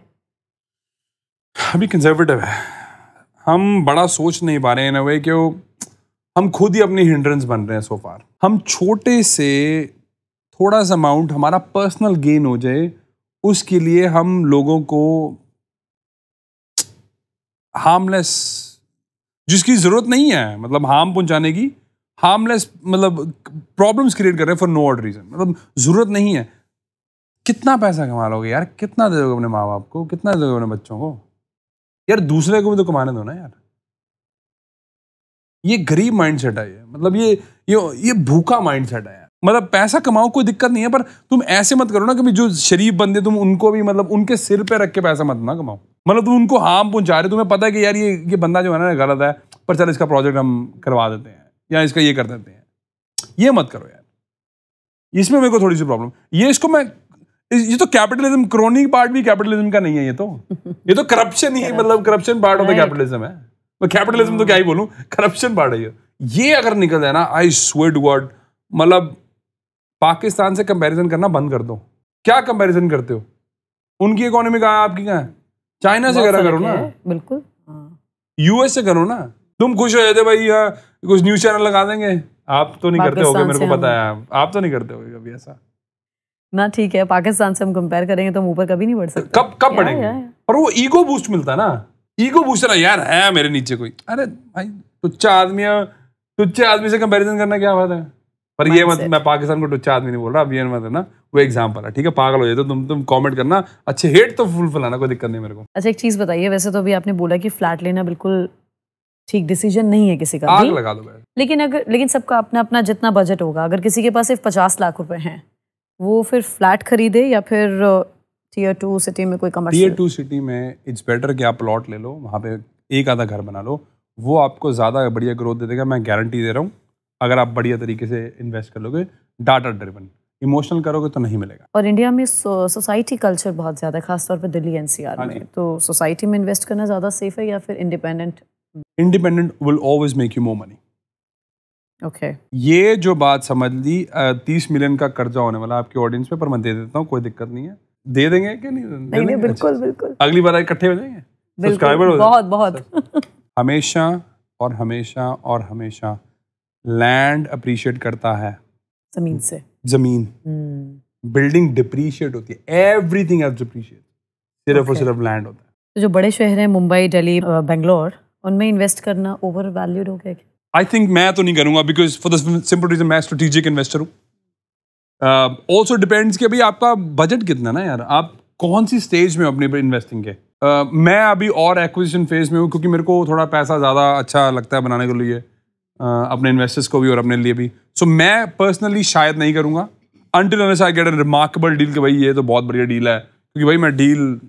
अभी कंजर्वेटिव है। हम बड़ा सोच नहीं पा रहे हैं इन अ वे कि हम खुद ही अपनी हिंड्रेंस बन रहे हैं सो फार। हम छोटे से थोड़ा सा अमाउंट हमारा पर्सनल गेन हो जाए उसके लिए हम लोगों को हार्मलेस, जिसकी जरूरत नहीं है, मतलब हार्म पहुंचाने की, हार्मलेस मतलब प्रॉब्लम्स क्रिएट कर रहे हैं फॉर नो ऑड रीजन, मतलब जरूरत नहीं है। कितना पैसा कमा लोगे यार? कितना दे दोगे अपने माँ बाप को? कितना दे दोगे अपने बच्चों को? यार दूसरे को भी तो कमाने दो ना यार। ये गरीब माइंडसेट है ये, मतलब ये भूखा माइंडसेट है यार। मतलब पैसा कमाओ कोई दिक्कत नहीं है, पर तुम ऐसे मत करो ना कि जो शरीफ बंदे तुम उनको भी मतलब उनके सिर पे रख के पैसा मत ना कमाओ। मतलब तुम उनको हार्म पहुंचा रहे, तुम्हें पता है कि यार ये बंदा जो है ना गलत है, पर चल इसका प्रोजेक्ट हम करवा देते हैं या इसका ये कर देते हैं। ये मत करो यार। इसमें मेरे को थोड़ी सी प्रॉब्लम ये तो कैपिटलिज्म, क्रोनिक पार्ट भी कैपिटलिज्म का नहीं है, ये तो करप्शन ही है, मतलब corruption part of the capitalism है। मैं कैपिटलिज्म तो क्या ही बोलूं, करप्शन पार्ट है ये अगर निकल जाए ना, आई स्वेयर टू गॉड, मतलब पाकिस्तान से कंपैरिजन करना बंद कर दो। क्या कंपैरिजन करते हो? उनकी इकोनॉमी कहाँ है, आपकी कहाँ है? चाइना से करो ना, बिल्कुल यूएस से करो ना। तुम खुश हो जाते भाई यहाँ कुछ न्यूज चैनल लगा देंगे, आप तो नहीं करते होगे, मेरे को पता है आप तो नहीं करते होगे कभी ऐसा ना। ठीक है, पाकिस्तान से हम कंपेयर करेंगे तो हम ऊपर कभी नहीं बढ़ सकते। कब बढ़ेंगे? पर वो ईगो बूस्ट मिलता है ना, ईगो बूस्ट ना यार, है मेरे नीचे कोई, अरे भाई तुच्चा आदमी से कंपैरिजन करना क्या बात है? पर ये मत, मैं पाकिस्तान को टुच्चा आदमी नहीं बोल रहा, अब ये मत है ना, वो एग्जांपल है, ठीक है? पागल हो जाए तो तुम कमेंट करना, अच्छे हेट तो फुल फुलाना, कोई दिक्कत नहीं मेरे को। अच्छा एक चीज बताइए, वैसे तो अभी आपने बोला कि फ्लैट लेना बिल्कुल ठीक डिसीजन नहीं है किसी का, आग लगा दो भाई। लेकिन सबका अपना अपना जितना बजट होगा, अगर किसी के पास सिर्फ 50 लाख रुपए हैं, वो फिर फ्लैट खरीदे या फिर टियर 2 सिटी में कोई कमर्शियल? टियर 2 सिटी में इट्स बेटर कि आप प्लॉट ले लो, वहाँ पे एक आधा घर बना लो, वो आपको ज़्यादा बढ़िया ग्रोथ दे देगा, मैं गारंटी दे रहा हूँ। अगर आप बढ़िया तरीके से इन्वेस्ट कर लोगे, डाटा ड्रिवन, इमोशनल करोगे तो नहीं मिलेगा। और इंडिया में सोसाइटी कल्चर बहुत ज़्यादा है, खासतौर पर दिल्ली एनसीआर में, तो सोसाइटी में इन्वेस्ट करना ज़्यादा सेफ है या फिर independent? Independent will always make you more money. Okay, ये जो बात समझ ली, 30 मिलियन का कर्जा होने वाला आपके ऑडियंस पे, पर मैं दे देता हूँ, कोई दिक्कत नहीं है। दे देंगे कि नहीं? बिल्कुल बिल्कुल, अगली बार इकट्ठे हो जाएंगे, सब्सक्राइबर हो बहुत बहुत। हमेशा और हमेशा और हमेशा लैंड अप्रिशिएट करता है जमीन से। जमीन, बिल्डिंग डिप्रीशिएट होती है, एवरीथिंग एल्स डिप्रीशिएट, सिर्फ और सिर्फ लैंड होता है। तो जो बड़े शहर हैं मुंबई, दिल्ली, बेंगलोर, उनमें इन्वेस्ट करना ओवर वैल्यूड हो गया? आई थिंक मैं तो नहीं करूंगा, because for the simple reason मैं स्ट्रेटेजिक इन्वेस्टर हूँ। ऑल्सो डिपेंड्स कि भाई आपका बजट कितना ना यार, आप कौन सी स्टेज में हो अपने इन्वेस्टिंग के। मैं अभी और एक्विजिशन फेज में हूँ, क्योंकि मेरे को थोड़ा पैसा ज़्यादा अच्छा लगता है बनाने के लिए, अपने इन्वेस्टर्स को भी और अपने लिए भी। सो मैं पर्सनली शायद नहीं करूँगा until unless I get a remarkable deal कि भाई ये तो बहुत बढ़िया डील है, क्योंकि भाई मैं डील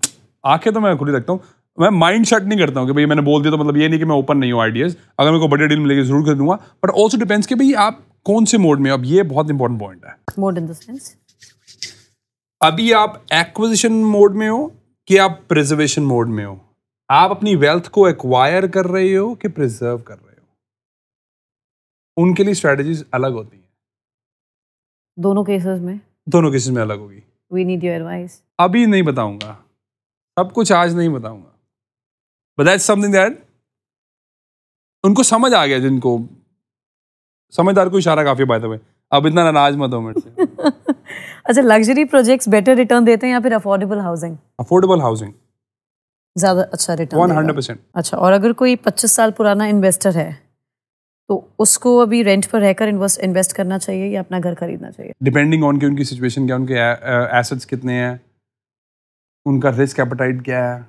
आंखें तो मैं खुली रखता हूँ, मैं माइंड सेट नहीं करता हूँ कि भाई मैंने बोल दिया तो मतलब ये नहीं कि मैं ओपन नहीं हूँ आइडियाज़। अगर मेरे को बढ़िया डील मिलेगी जरूर कर दूंगा, बट ऑल्सो डिपेंड्स कि भाई आप कौन से मोड में हो। अब ये बहुत इंपॉर्टेंट पॉइंट है। मोड इन द सेंस, अभी आप एक्विजिशन मोड में हो कि आप प्रिजर्वेशन मोड में हो? आप अपनी वेल्थ को एक्वायर कर रहे हो कि प्रिजर्व कर रहे हो? उनके लिए स्ट्रेटजीज अलग होती हैं। दोनों केसेस में अलग होगी। We need your advice. अभी नहीं बताऊंगा, सब कुछ आज नहीं बताऊंगा, बट दैट्स समथिंग दैट उनको समझ आ गया, जिनको समझदार को इशारा काफी बात है। अब इतना नाराज मत हो मेरे से। अच्छा, लग्जरी प्रोजेक्ट्स बेटर रिटर्न देते हैं या फिर अफोर्डेबल हाउसिंग? अफोर्डेबल हाउसिंग ज्यादा अच्छा रिटर्न 100%। अच्छा, और अगर कोई 25 साल पुराना इन्वेस्टर है तो उसको अभी रेंट पर रहकर इन्वेस्ट करना चाहिए या अपना घर खरीदना चाहिए? डिपेंडिंग ऑन कि उनकी सिचुएशन क्या, उनके एसेट्स कितने हैं, उनका रिस्क एपेटाइट क्या है,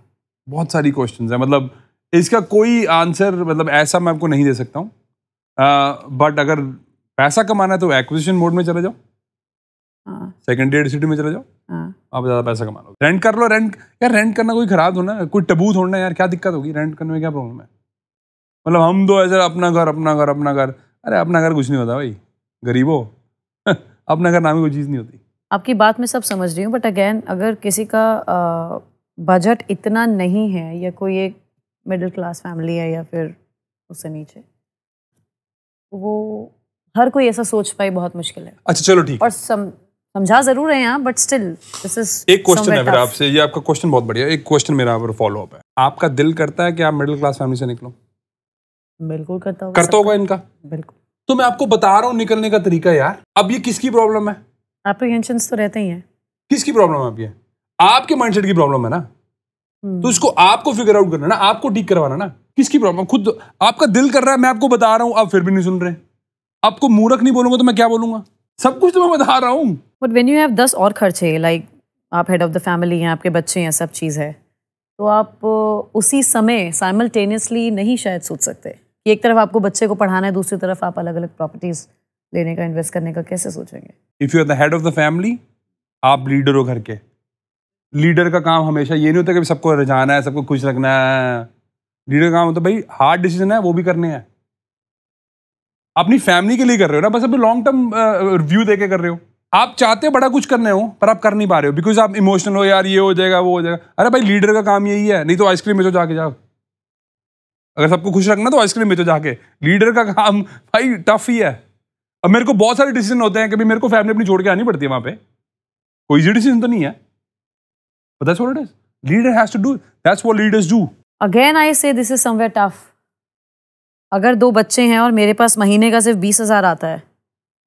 बहुत सारी क्वेश्चंस हैं। मतलब इसका कोई आंसर मतलब ऐसा मैं आपको नहीं दे सकता हूँ, बट अगर पैसा कमाना है तो एक्विजिशन मोड में चले जाओ, सेकेंडरी सिटी में चले जाओ, आप ज़्यादा पैसा कमा लो। रेंट कर लो, रेंट करना कोई खराब होना है, कोई टबू थोड़ना यार, क्या दिक्कत होगी रेंट करने में, क्या प्रॉब्लम है? मतलब हम तो ऐसे अपना घर, अरे अपना घर कुछ नहीं होता भाई, गरीबो। अपना घर नाम की कोई चीज़ नहीं होती। आपकी बात मैं सब समझ रही हूँ, बट अगेन अगर किसी का बजट इतना नहीं है या कोई एक मिडिल क्लास फैमिली है या फिर उससे नीचे, वो हर कोई ऐसा सोच पाए बहुत मुश्किल है। अच्छा चलो ठीक, और समझा जरूर रहे हैं आप, बट स्टिल दिस इज एक क्वेश्चन है फिर आपसे, ये आपका क्वेश्चन बहुत बढ़िया, एक क्वेश्चन मेरा पर फॉलो अप है। आपका दिल करता है कि आप मिडिल क्लास फैमिली से निकलो? बिल्कुल करता होगा इनका, बिल्कुल। तो मैं आपको बता रहा हूँ निकलने का तरीका यार। अब ये किसकी प्रॉब्लम है? एप्रीहेंशंस तो रहते ही हैं। किसकी प्रॉब्लम है? अब ये आपके माइंडसेट की प्रॉब्लम है ना, तो इसको आपको फिगर आउट करना ना, आपको ठीक करवाना ना। किसकी प्रॉब्लम? खुद आपका दिल कर रहा है, मैं आपको बता रहा हूँ, आप फिर भी नहीं सुन रहे। आपको मूर्ख नहीं बोलूंगा तो मैं क्या बोलूंगा? सब कुछ तो मैं बता रहा हूँ। बट व्हेन यू हैव 10 और खर्चे, लाइक आप हेड ऑफ द फैमिली हैं, आपके बच्चे हैं, सब चीज़ है, तो आप उसी समय साइमल्टेनियसली नहीं शायद सोच सकते कि एक तरफ आपको बच्चे को पढ़ाना है, दूसरी तरफ आप अलग अलग प्रॉपर्टीज लेने का, इन्वेस्ट करने का कैसे सोचेंगे? If you are the head of the family, आप लीडर हो घर के। लीडर का काम हमेशा ये नहीं होता कि सबको रिझाना है, सबको खुश रखना है। लीडर का काम होता है भाई हार्ड डिसीजन है वो भी करने हैं। अपनी फैमिली के लिए कर रहे हो ना, बस अपने लॉन्ग टर्म व्यू देके कर रहे हो। आप चाहते हो बड़ा कुछ करने हो पर आप कर नहीं पा रहे हो बिकॉज आप इमोशनल हो, यार ये हो जाएगा वो हो जाएगा। अरे भाई लीडर का काम यही है, नहीं तो आइसक्रीम बेचो जाके जाओ। अगर सबको खुश रखना तो आइसक्रीम बेचो जाके। लीडर का काम भाई टफ ही है। अब मेरे को बहुत सारे डिसीजन होते हैं, कभी मेरे को फैमिली अपनी छोड़ के आनी पड़ती है वहां पे। कोई इजी डिसीजन तो नहीं है, but that's what it is. Leader has to do. That's what leaders do. Again I say this is somewhere tough. अगर 2 बच्चे हैं और मेरे पास महीने का सिर्फ 20,000 आता है,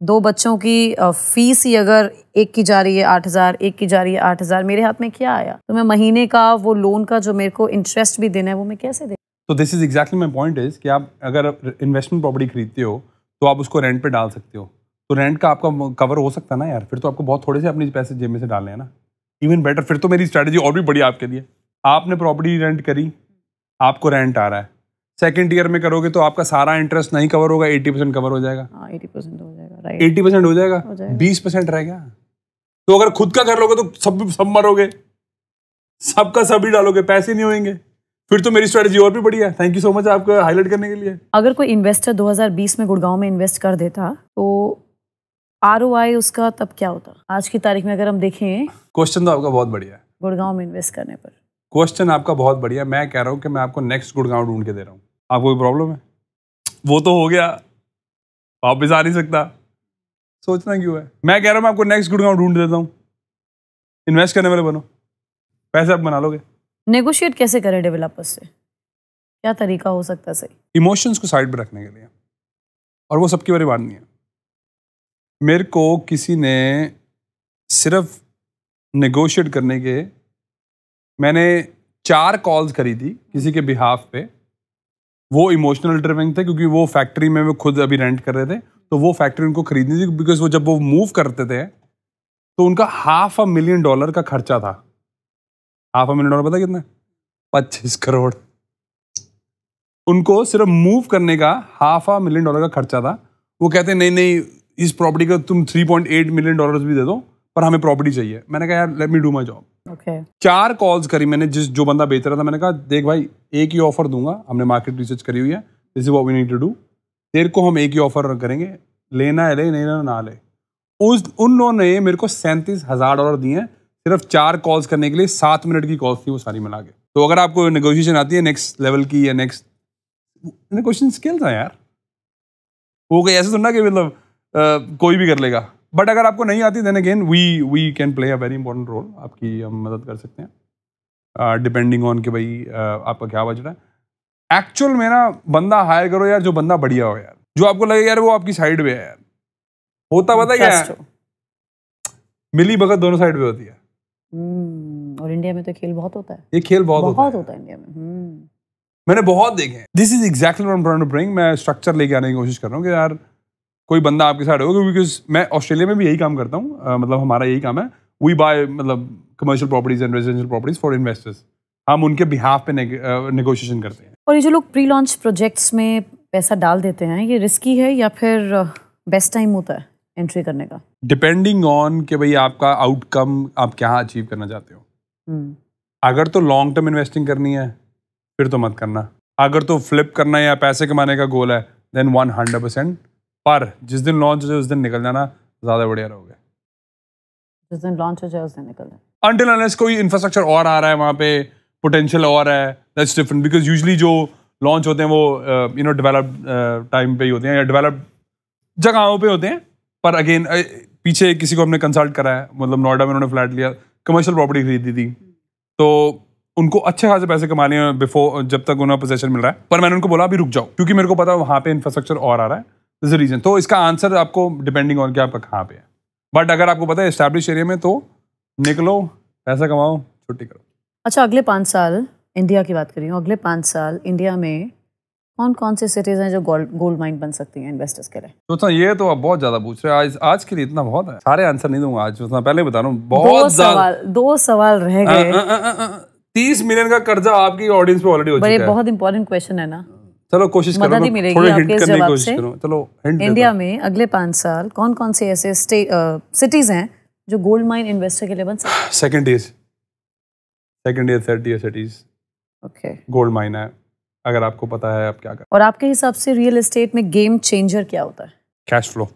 2 बच्चों की फीस ही अगर एक की जा रही है 8,000, एक की जा रही है 8,000, मेरे हाथ में क्या आया? तो मैं महीने का वो लोन का जो मेरे को इंटरेस्ट भी देना है वो मैं कैसे दे? तो this is exactly my point is कि आप अगर इन्वेस्टमेंट प्रॉपर्टी खरीदते हो तो आप उसको रेंट पे डाल सकते हो, तो रेंट का आपका कवर हो सकता है ना यार। फिर तो आपको बहुत थोड़े से अपने पैसे जेब में से डालने हैं ना। इवन बेटर, फिर तो मेरी स्ट्रैटेजी और भी बढ़िया आपके लिए। आपने प्रॉपर्टी रेंट करी, आपको रेंट आ रहा है, सेकंड ईयर में करोगे तो आपका सारा इंटरेस्ट नहीं कवर होगा, 80% कवर हो जाएगा। 80% हो जाएगा, राइट। 80% हो जाएगा, 20% रह गया। तो अगर खुद का कर लोगे तो सब मरोगे, सबका सभी डालोगे, पैसे नहीं होंगे। फिर तो मेरी स्ट्रेटजी और भी बढ़िया है। थैंक यू सो मच आपको हाईलाइट करने के लिए। अगर कोई इन्वेस्टर 2020 में गुड़गांव में इन्वेस्ट कर देता तो ROI उसका तब क्या होता? आज की तारीख में अगर हम देखें। क्वेश्चन तो आपका बहुत बढ़िया है। गुड़गांव में इन्वेस्ट करने पर क्वेश्चन आपका बहुत बढ़िया। मैं कह रहा हूँ कि मैं आपको नेक्स्ट गुड़गांव ढूंढ के दे रहा हूँ। आपको कोई प्रॉब्लम है? वो तो हो गया, वापस आ नहीं सकता, सोचना क्यों है? मैं कह रहा हूँ मैं आपको नेक्स्ट गुड़गांव ढूंढ देता हूँ। इन्वेस्ट करने वाले बनो, पैसे आप बना लोगे। नेगोशिएट कैसे करें डेवलपर्स से? क्या तरीका हो सकता है सही? इमोशंस को साइड पे रखने के लिए, और वो सबकी बारी बात नहीं है। मेरे को किसी ने सिर्फ नेगोशिएट करने के, मैंने 4 कॉल्स करी थी किसी के बिहाफ पे। वो इमोशनल ड्रिविंग थे क्योंकि वो फैक्ट्री में वो खुद अभी रेंट कर रहे थे, तो वो फैक्ट्री उनको खरीदनी थी बिकॉज वो जब वो मूव करते थे तो उनका $500,000 का खर्चा था। $500,000 पता कितना? 25 करोड़। उनको सिर्फ मूव करने का $500,000 का खर्चा था। वो कहते नहीं नहीं, इस प्रॉपर्टी का तुम $3.8 मिलियन भी दे दो, पर हमें प्रॉपर्टी चाहिए। मैंने कहा यार let me do my job. Okay. 4 calls करी मैंने जो बंदा बेच रहा था। मैंने कहा देख भाई, एक ही ऑफर दूंगा, हमने मार्केट रिसर्च करी हुई है, this is what we need to do. तेरे को हम एक ही ऑफर करेंगे, लेना है ले, नहीं लेना ना ले। उन्होंने मेरे को $37,000 दिए सिर्फ 4 कॉल्स करने के लिए। 7 मिनट की कॉल्स थी वो सारी मिला के। तो अगर आपको नेगोशिएशन आती है नेक्स्ट लेवल की या नेक्स्ट नेगोशिएशन स्किल्स है यार, वो कोई ऐसे सुनना कि मतलब कोई भी कर लेगा। बट अगर आपको नहीं आती then again we can play a very important role. आपकी हम मदद कर सकते हैं डिपेंडिंग ऑन कि भाई आपका क्या बज रहा है। एक्चुअल में ना बंदा हायर करो यार, जो बंदा बढ़िया हो यार, जो आपको लगे यार वो आपकी साइड पे है यार। होता पता क्या है, मिली भगत दोनों साइड पे होती है। और इंडिया में तो खेल बहुत होता है। ये खेल बहुत होता है इंडिया में। मैंने बहुत देखे हैं। This is exactly what I am trying to bring. मैं स्ट्रक्चर लेके आने की कोशिश कर रहा हूँ कि यार कोई बंदा आपके साइड होगा, बिकॉज मैं ऑस्ट्रेलिया में भी यही काम करता हूँ। मतलब हमारा यही काम है, वी बाय मतलब commercial properties and residential properties for investors. हम उनके बिहाफ पे नेगोशिएशन करते हैं। और ये जो लोग प्री लॉन्च प्रोजेक्ट्स में पैसा डाल देते हैं, ये रिस्की है या फिर बेस्ट टाइम होता है एंट्री करने का? डिपेंडिंग ऑन कि भाई आपका आउटकम आप क्या अचीव करना चाहते हो। अगर तो लॉन्ग टर्म इन्वेस्टिंग करनी है फिर तो मत करना। अगर तो फ्लिप करना है या पैसे कमाने का गोल है देन 100%। पर जिस दिन लॉन्च हो जाए उस दिन निकल जाना, ज्यादा बढ़िया रहोगे। जिस दिन लॉन्च हो जाए उस दिन निकल जाए। Until unless कोई इंफ्रास्ट्रक्चर और आ रहा है वहाँ पे, पोटेंशियल और है, दैट्स डिफरेंट, बिकॉज यूजली जो लॉन्च होते हैं वो डेवलप्ड टाइम पे ही होते हैं या डेवलप्ड जगहों पे होते हैं। पर अगेन पीछे किसी को हमने कंसल्ट करा है, मतलब नोएडा में उन्होंने फ्लैट लिया, कमर्शियल प्रॉपर्टी खरीदी थी, तो उनको अच्छे खासे पैसे कमाने हैं बिफोर, जब तक उन्हें पोजेशन मिल रहा है। पर मैंने उनको बोला अभी रुक जाओ, क्योंकि मेरे को पता है वहाँ पे इंफ्रास्ट्रक्चर और आ रहा है, दिस इज रीजन। तो इसका आंसर आपको डिपेंडिंग ऑन कि आपका कहाँ पे है। बट अगर आपको पता है एस्टैब्लिश एरिया में, तो निकलो, पैसा कमाओ, छुट्टी करो। अच्छा, अगले 5 साल इंडिया की बात कर रही हूँ, अगले 5 साल इंडिया में कौन कौन से सिटीज हैं जो गोल्ड माइन बन सकती हैं इन्वेस्टर्स के लिए? तो ये तो आप बहुत ज्यादा पूछ रहे हैं, आज के लिए इतना बहुत है, सारे आंसर नहीं दूंगा आज, पहले बता रहा हूँ, बहुत दो सवाल रह गए। 30 मिलियन का कर्जा आपकी ऑडियंस पे ऑलरेडी हो चुका है। बहुत इंपॉर्टेंट क्वेश्चन है ना, चलो कोशिश करो, थोड़ी हिंट करने की कोशिश करो। चलो हिंट, इंडिया में अगले 5 साल कौन कौन से ऐसे सिटीज हैं जो गोल्ड माइन इन्वेस्टर के लिए बन सकते हैं? Second year third year cities, okay, gold mine है, अगर आपको पता है आप क्या कर। और आपके हिसाब से रियल एस्टेट में गेम चेंजर क्या होता है? Cash flow.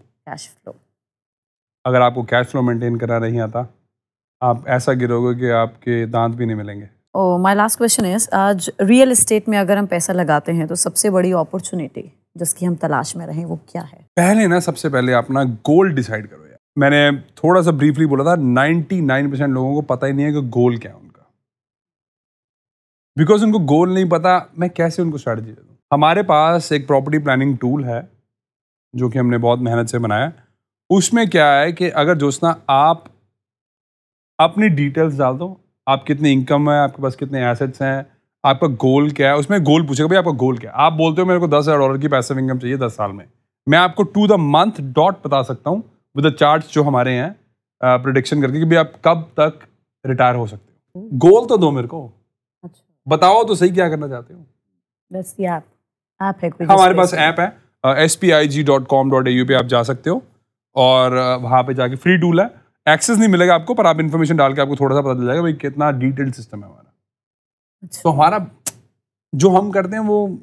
अगर आपको कैश फ्लो मेंटेन करना नहीं आता, आप ऐसा गिरोगे कि आपके दांत भी नहीं मिलेंगे। माय लास्ट क्वेश्चन इज, आज रियल एस्टेट में अगर हम पैसा लगाते हैं तो सबसे बड़ी अपॉर्चुनिटी जिसकी हम तलाश में रहें वो क्या है? पहले ना, सबसे पहले अपना गोल डिसाइड करो यार। मैंने थोड़ा सा ब्रीफली बोला था, 99% लोगों को पता ही नहीं है कि गोल क्या है उनका। बिकॉज उनको गोल नहीं पता, मैं कैसे उनको स्ट्रैटेजी दे दूँ? हमारे पास एक प्रॉपर्टी प्लानिंग टूल है जो कि हमने बहुत मेहनत से बनाया। उसमें क्या है कि अगर जोस्ना आप अपनी डिटेल्स डाल दो, आप कितनी इनकम है, आपके पास कितने एसेट्स हैं, आपका गोल क्या है, उसमें गोल पूछेगा भाई आपका गोल क्या है। आप बोलते हो मेरे को $10,000 की पैसिव इनकम चाहिए 10 साल में, मैं आपको टू द मंथ डॉट बता सकता हूँ विद द चार्ट्स जो हमारे हैं, प्रिडिक्शन करके कि भाई आप कब तक रिटायर हो सकते हो। गोल तो दो मेरे को, बताओ तो सही क्या करना चाहते हो। That's the app. ऐप है कोई? हमारे पास ऐप है, spig.com.au पे आप जा सकते हो और वहाँ पे जाके फ्री टूल है, एक्सेस नहीं मिलेगा आपको, पर आप इन्फॉर्मेशन डाल के आपको थोड़ा सा पता चल जाएगा भाई कितना डिटेल्ड सिस्टम है हमारा। अच्छा। तो हमारा जो हम करते हैं वो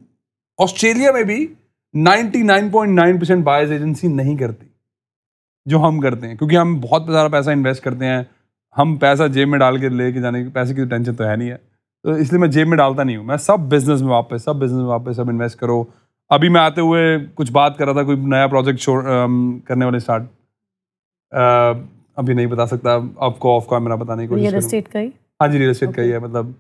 ऑस्ट्रेलिया में भी 99.9% बायर्स एजेंसी नहीं करती जो हम करते हैं, क्योंकि हम बहुत सारा पैसा इन्वेस्ट करते हैं। हम पैसा जेब में डाल के लेके जाने की, पैसे की टेंशन तो है नहीं है, तो इसलिए मैं जेब में डालता नहीं हूँ। मैं सब बिजनेस में वापस सब इन्वेस्ट करो। अभी मैं आते हुए कुछ बात कर रहा था, कोई नया प्रोजेक्ट करने वाले स्टार्ट, अभी नहीं बता सकता आपको, ऑफ का मेरा बताने की कोशिश करूँ। रियल एस्टेट का ही? हाँ जी, रियल एस्टेट का ही है। मतलब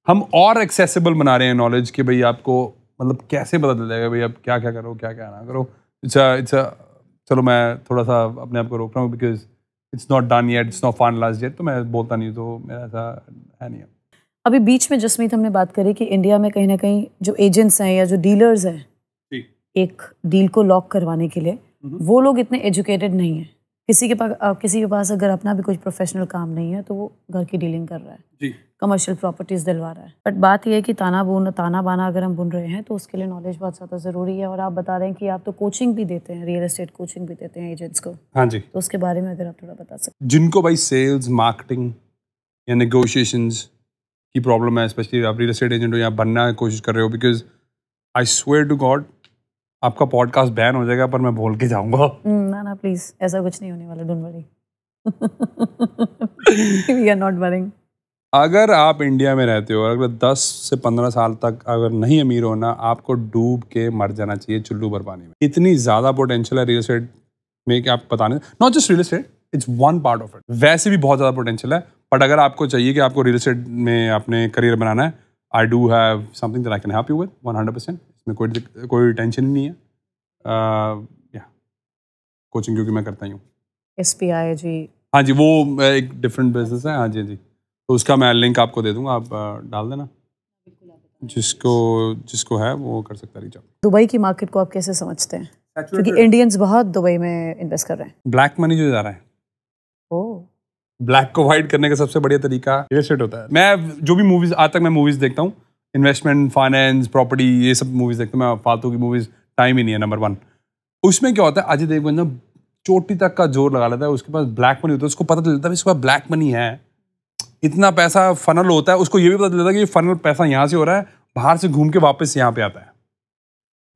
हम और एक्सेसिबल बना रहे हैं नॉलेज कि भाई आपको मतलब कैसे पता चल जाएगा भाई आप क्या क्या करो, क्या क्या ना करो। चलो मैं थोड़ा सा अपने आप को रोक रहा हूँ, because it's not done yet, it's not finalised yet, तो मैं बोलता नहीं, तो मेरा ऐसा है नहीं है। अभी बीच में जसमीत हमने बात करी कि इंडिया में कहीं ना कहीं जो एजेंट्स हैं या जो डीलर्स हैं, एक डील को लॉक करवाने के लिए वो लोग इतने एजुकेटेड नहीं है। किसी के पास अगर अपना भी कुछ प्रोफेशनल काम नहीं है तो वो घर की डीलिंग कर रहा है, कमर्शियल प्रॉपर्टीज दिलवा रहा है। बट बात यह है कि ताना बाना अगर हम बुन रहे हैं तो उसके लिए नॉलेज बहुत ज़्यादा ज़रूरी है। और आप बता रहे हैं कि आप तो कोचिंग भी देते हैं, रियल एस्टेट कोचिंग भी देते हैं एजेंट्स को। हाँ जी, तो उसके बारे में अगर आप थोड़ा बता सकते। जिनको भाई सेल्स, मार्केटिंग या नेगोशिएशंस की प्रॉब्लम है, स्पेशली आप रियल एस्टेट एजेंट हो या बनना की कोशिश कर रहे हो, because I swear to God आपका पॉडकास्ट बैन हो जाएगा, पर मैं बोल के जाऊंगा। ना प्लीज, ऐसा कुछ नहीं होने वाला, don't worry. We are not worrying. अगर आप इंडिया में रहते हो और अगर 10 से 15 साल तक अगर नहीं अमीर होना, आपको डूब के मर जाना चाहिए चुल्लू भर पानी में। इतनी ज्यादा पोटेंशियल है रियल एस्टेट में कि आप पता नहीं, not just real estate, it's one part of it. वैसे भी बहुत ज्यादा पोटेंशियल है, बट अगर आपको चाहिए कि आपको रियल एस्टेट में अपने करियर बनाना है, I do have something that I can help you with 100%। इसमें कोई टेंशन नहीं है। या कोचिंग क्योंकि मैं करता ही हूँ। SPI जी, हाँ जी, वो एक डिफरेंट बिजनेस है। हाँ जी जी, तो उसका मैं लिंक आपको दे दूंगा, आप डाल देना, जिसको है वो कर सकता है रीच आउट। दुबई की मार्केट को आप कैसे समझते हैं? क्योंकि इंडियंस बहुत दुबई में इन्वेस्ट कर रहे हैं। ब्लैक मनी जो जा रहा है, ब्लैक को वाइट करने का सबसे बढ़िया तरीका रियल एस्टेट होता है। मैं जो भी मूवीज, आज तक मैं मूवीज देखता हूँ, इन्वेस्टमेंट, फाइनेंस, प्रॉपर्टी, ये सब मूवीज देखता हूँ मैं। फालतू की मूवीज टाइम ही नहीं है, नंबर 1। उसमें क्या होता है, अजय देवगन ना चोटी तक का जोर लगा लेता है, उसके पास ब्लैक मनी होता है, उसको पता चलता है इसके पास ब्लैक मनी है, इतना पैसा फनल होता है, उसको ये भी पता चलता है कि ये फनल पैसा यहाँ से हो रहा है, बाहर से घूम के वापस यहाँ पे आता है।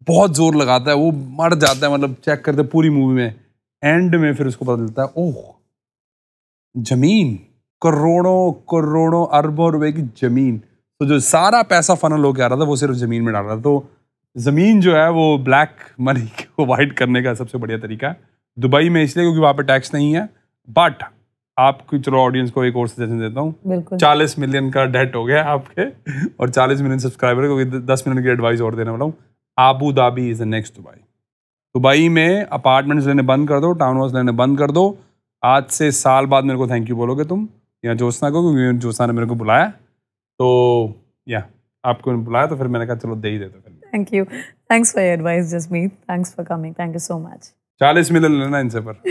बहुत जोर लगाता है, वो मर जाता है, मतलब चेक करते पूरी मूवी में, एंड में फिर उसको पता चलता है ओह जमीन, करोड़ों अरबों रुपए की जमीन। तो जो सारा पैसा फनल होके आ रहा था वो सिर्फ ज़मीन में डाल रहा था। तो ज़मीन जो है वो ब्लैक मनी को वाइट करने का सबसे बढ़िया तरीका है। दुबई में इसलिए क्योंकि वहाँ पे टैक्स नहीं है। बट आपकी चलो ऑडियंस को एक और सजेशन देता हूँ, 40 मिलियन का डेट हो गया आपके और 40 मिलियन सब्सक्राइबर, क्योंकि 10 मिनट की एडवाइस और देने वाला हूँ। Abu Dhabi is the next Dubai. Dubai में अपार्टमेंट्स लेने बंद कर दो, टाउन हाउस लेने बंद कर दो। आज से साल बाद मेरे को थैंक यू बोलोगे तुम या ज्योत्सना को, क्योंकि ज्योत्सना ने मेरे को बुलाया। तो या आपको बुलाया तो फिर मैंने कहा चलो दे ही देते। Thank you, thanks for your advice Jasmeet, thanks for coming, thank you so much. 40 million लेना इनसे पर।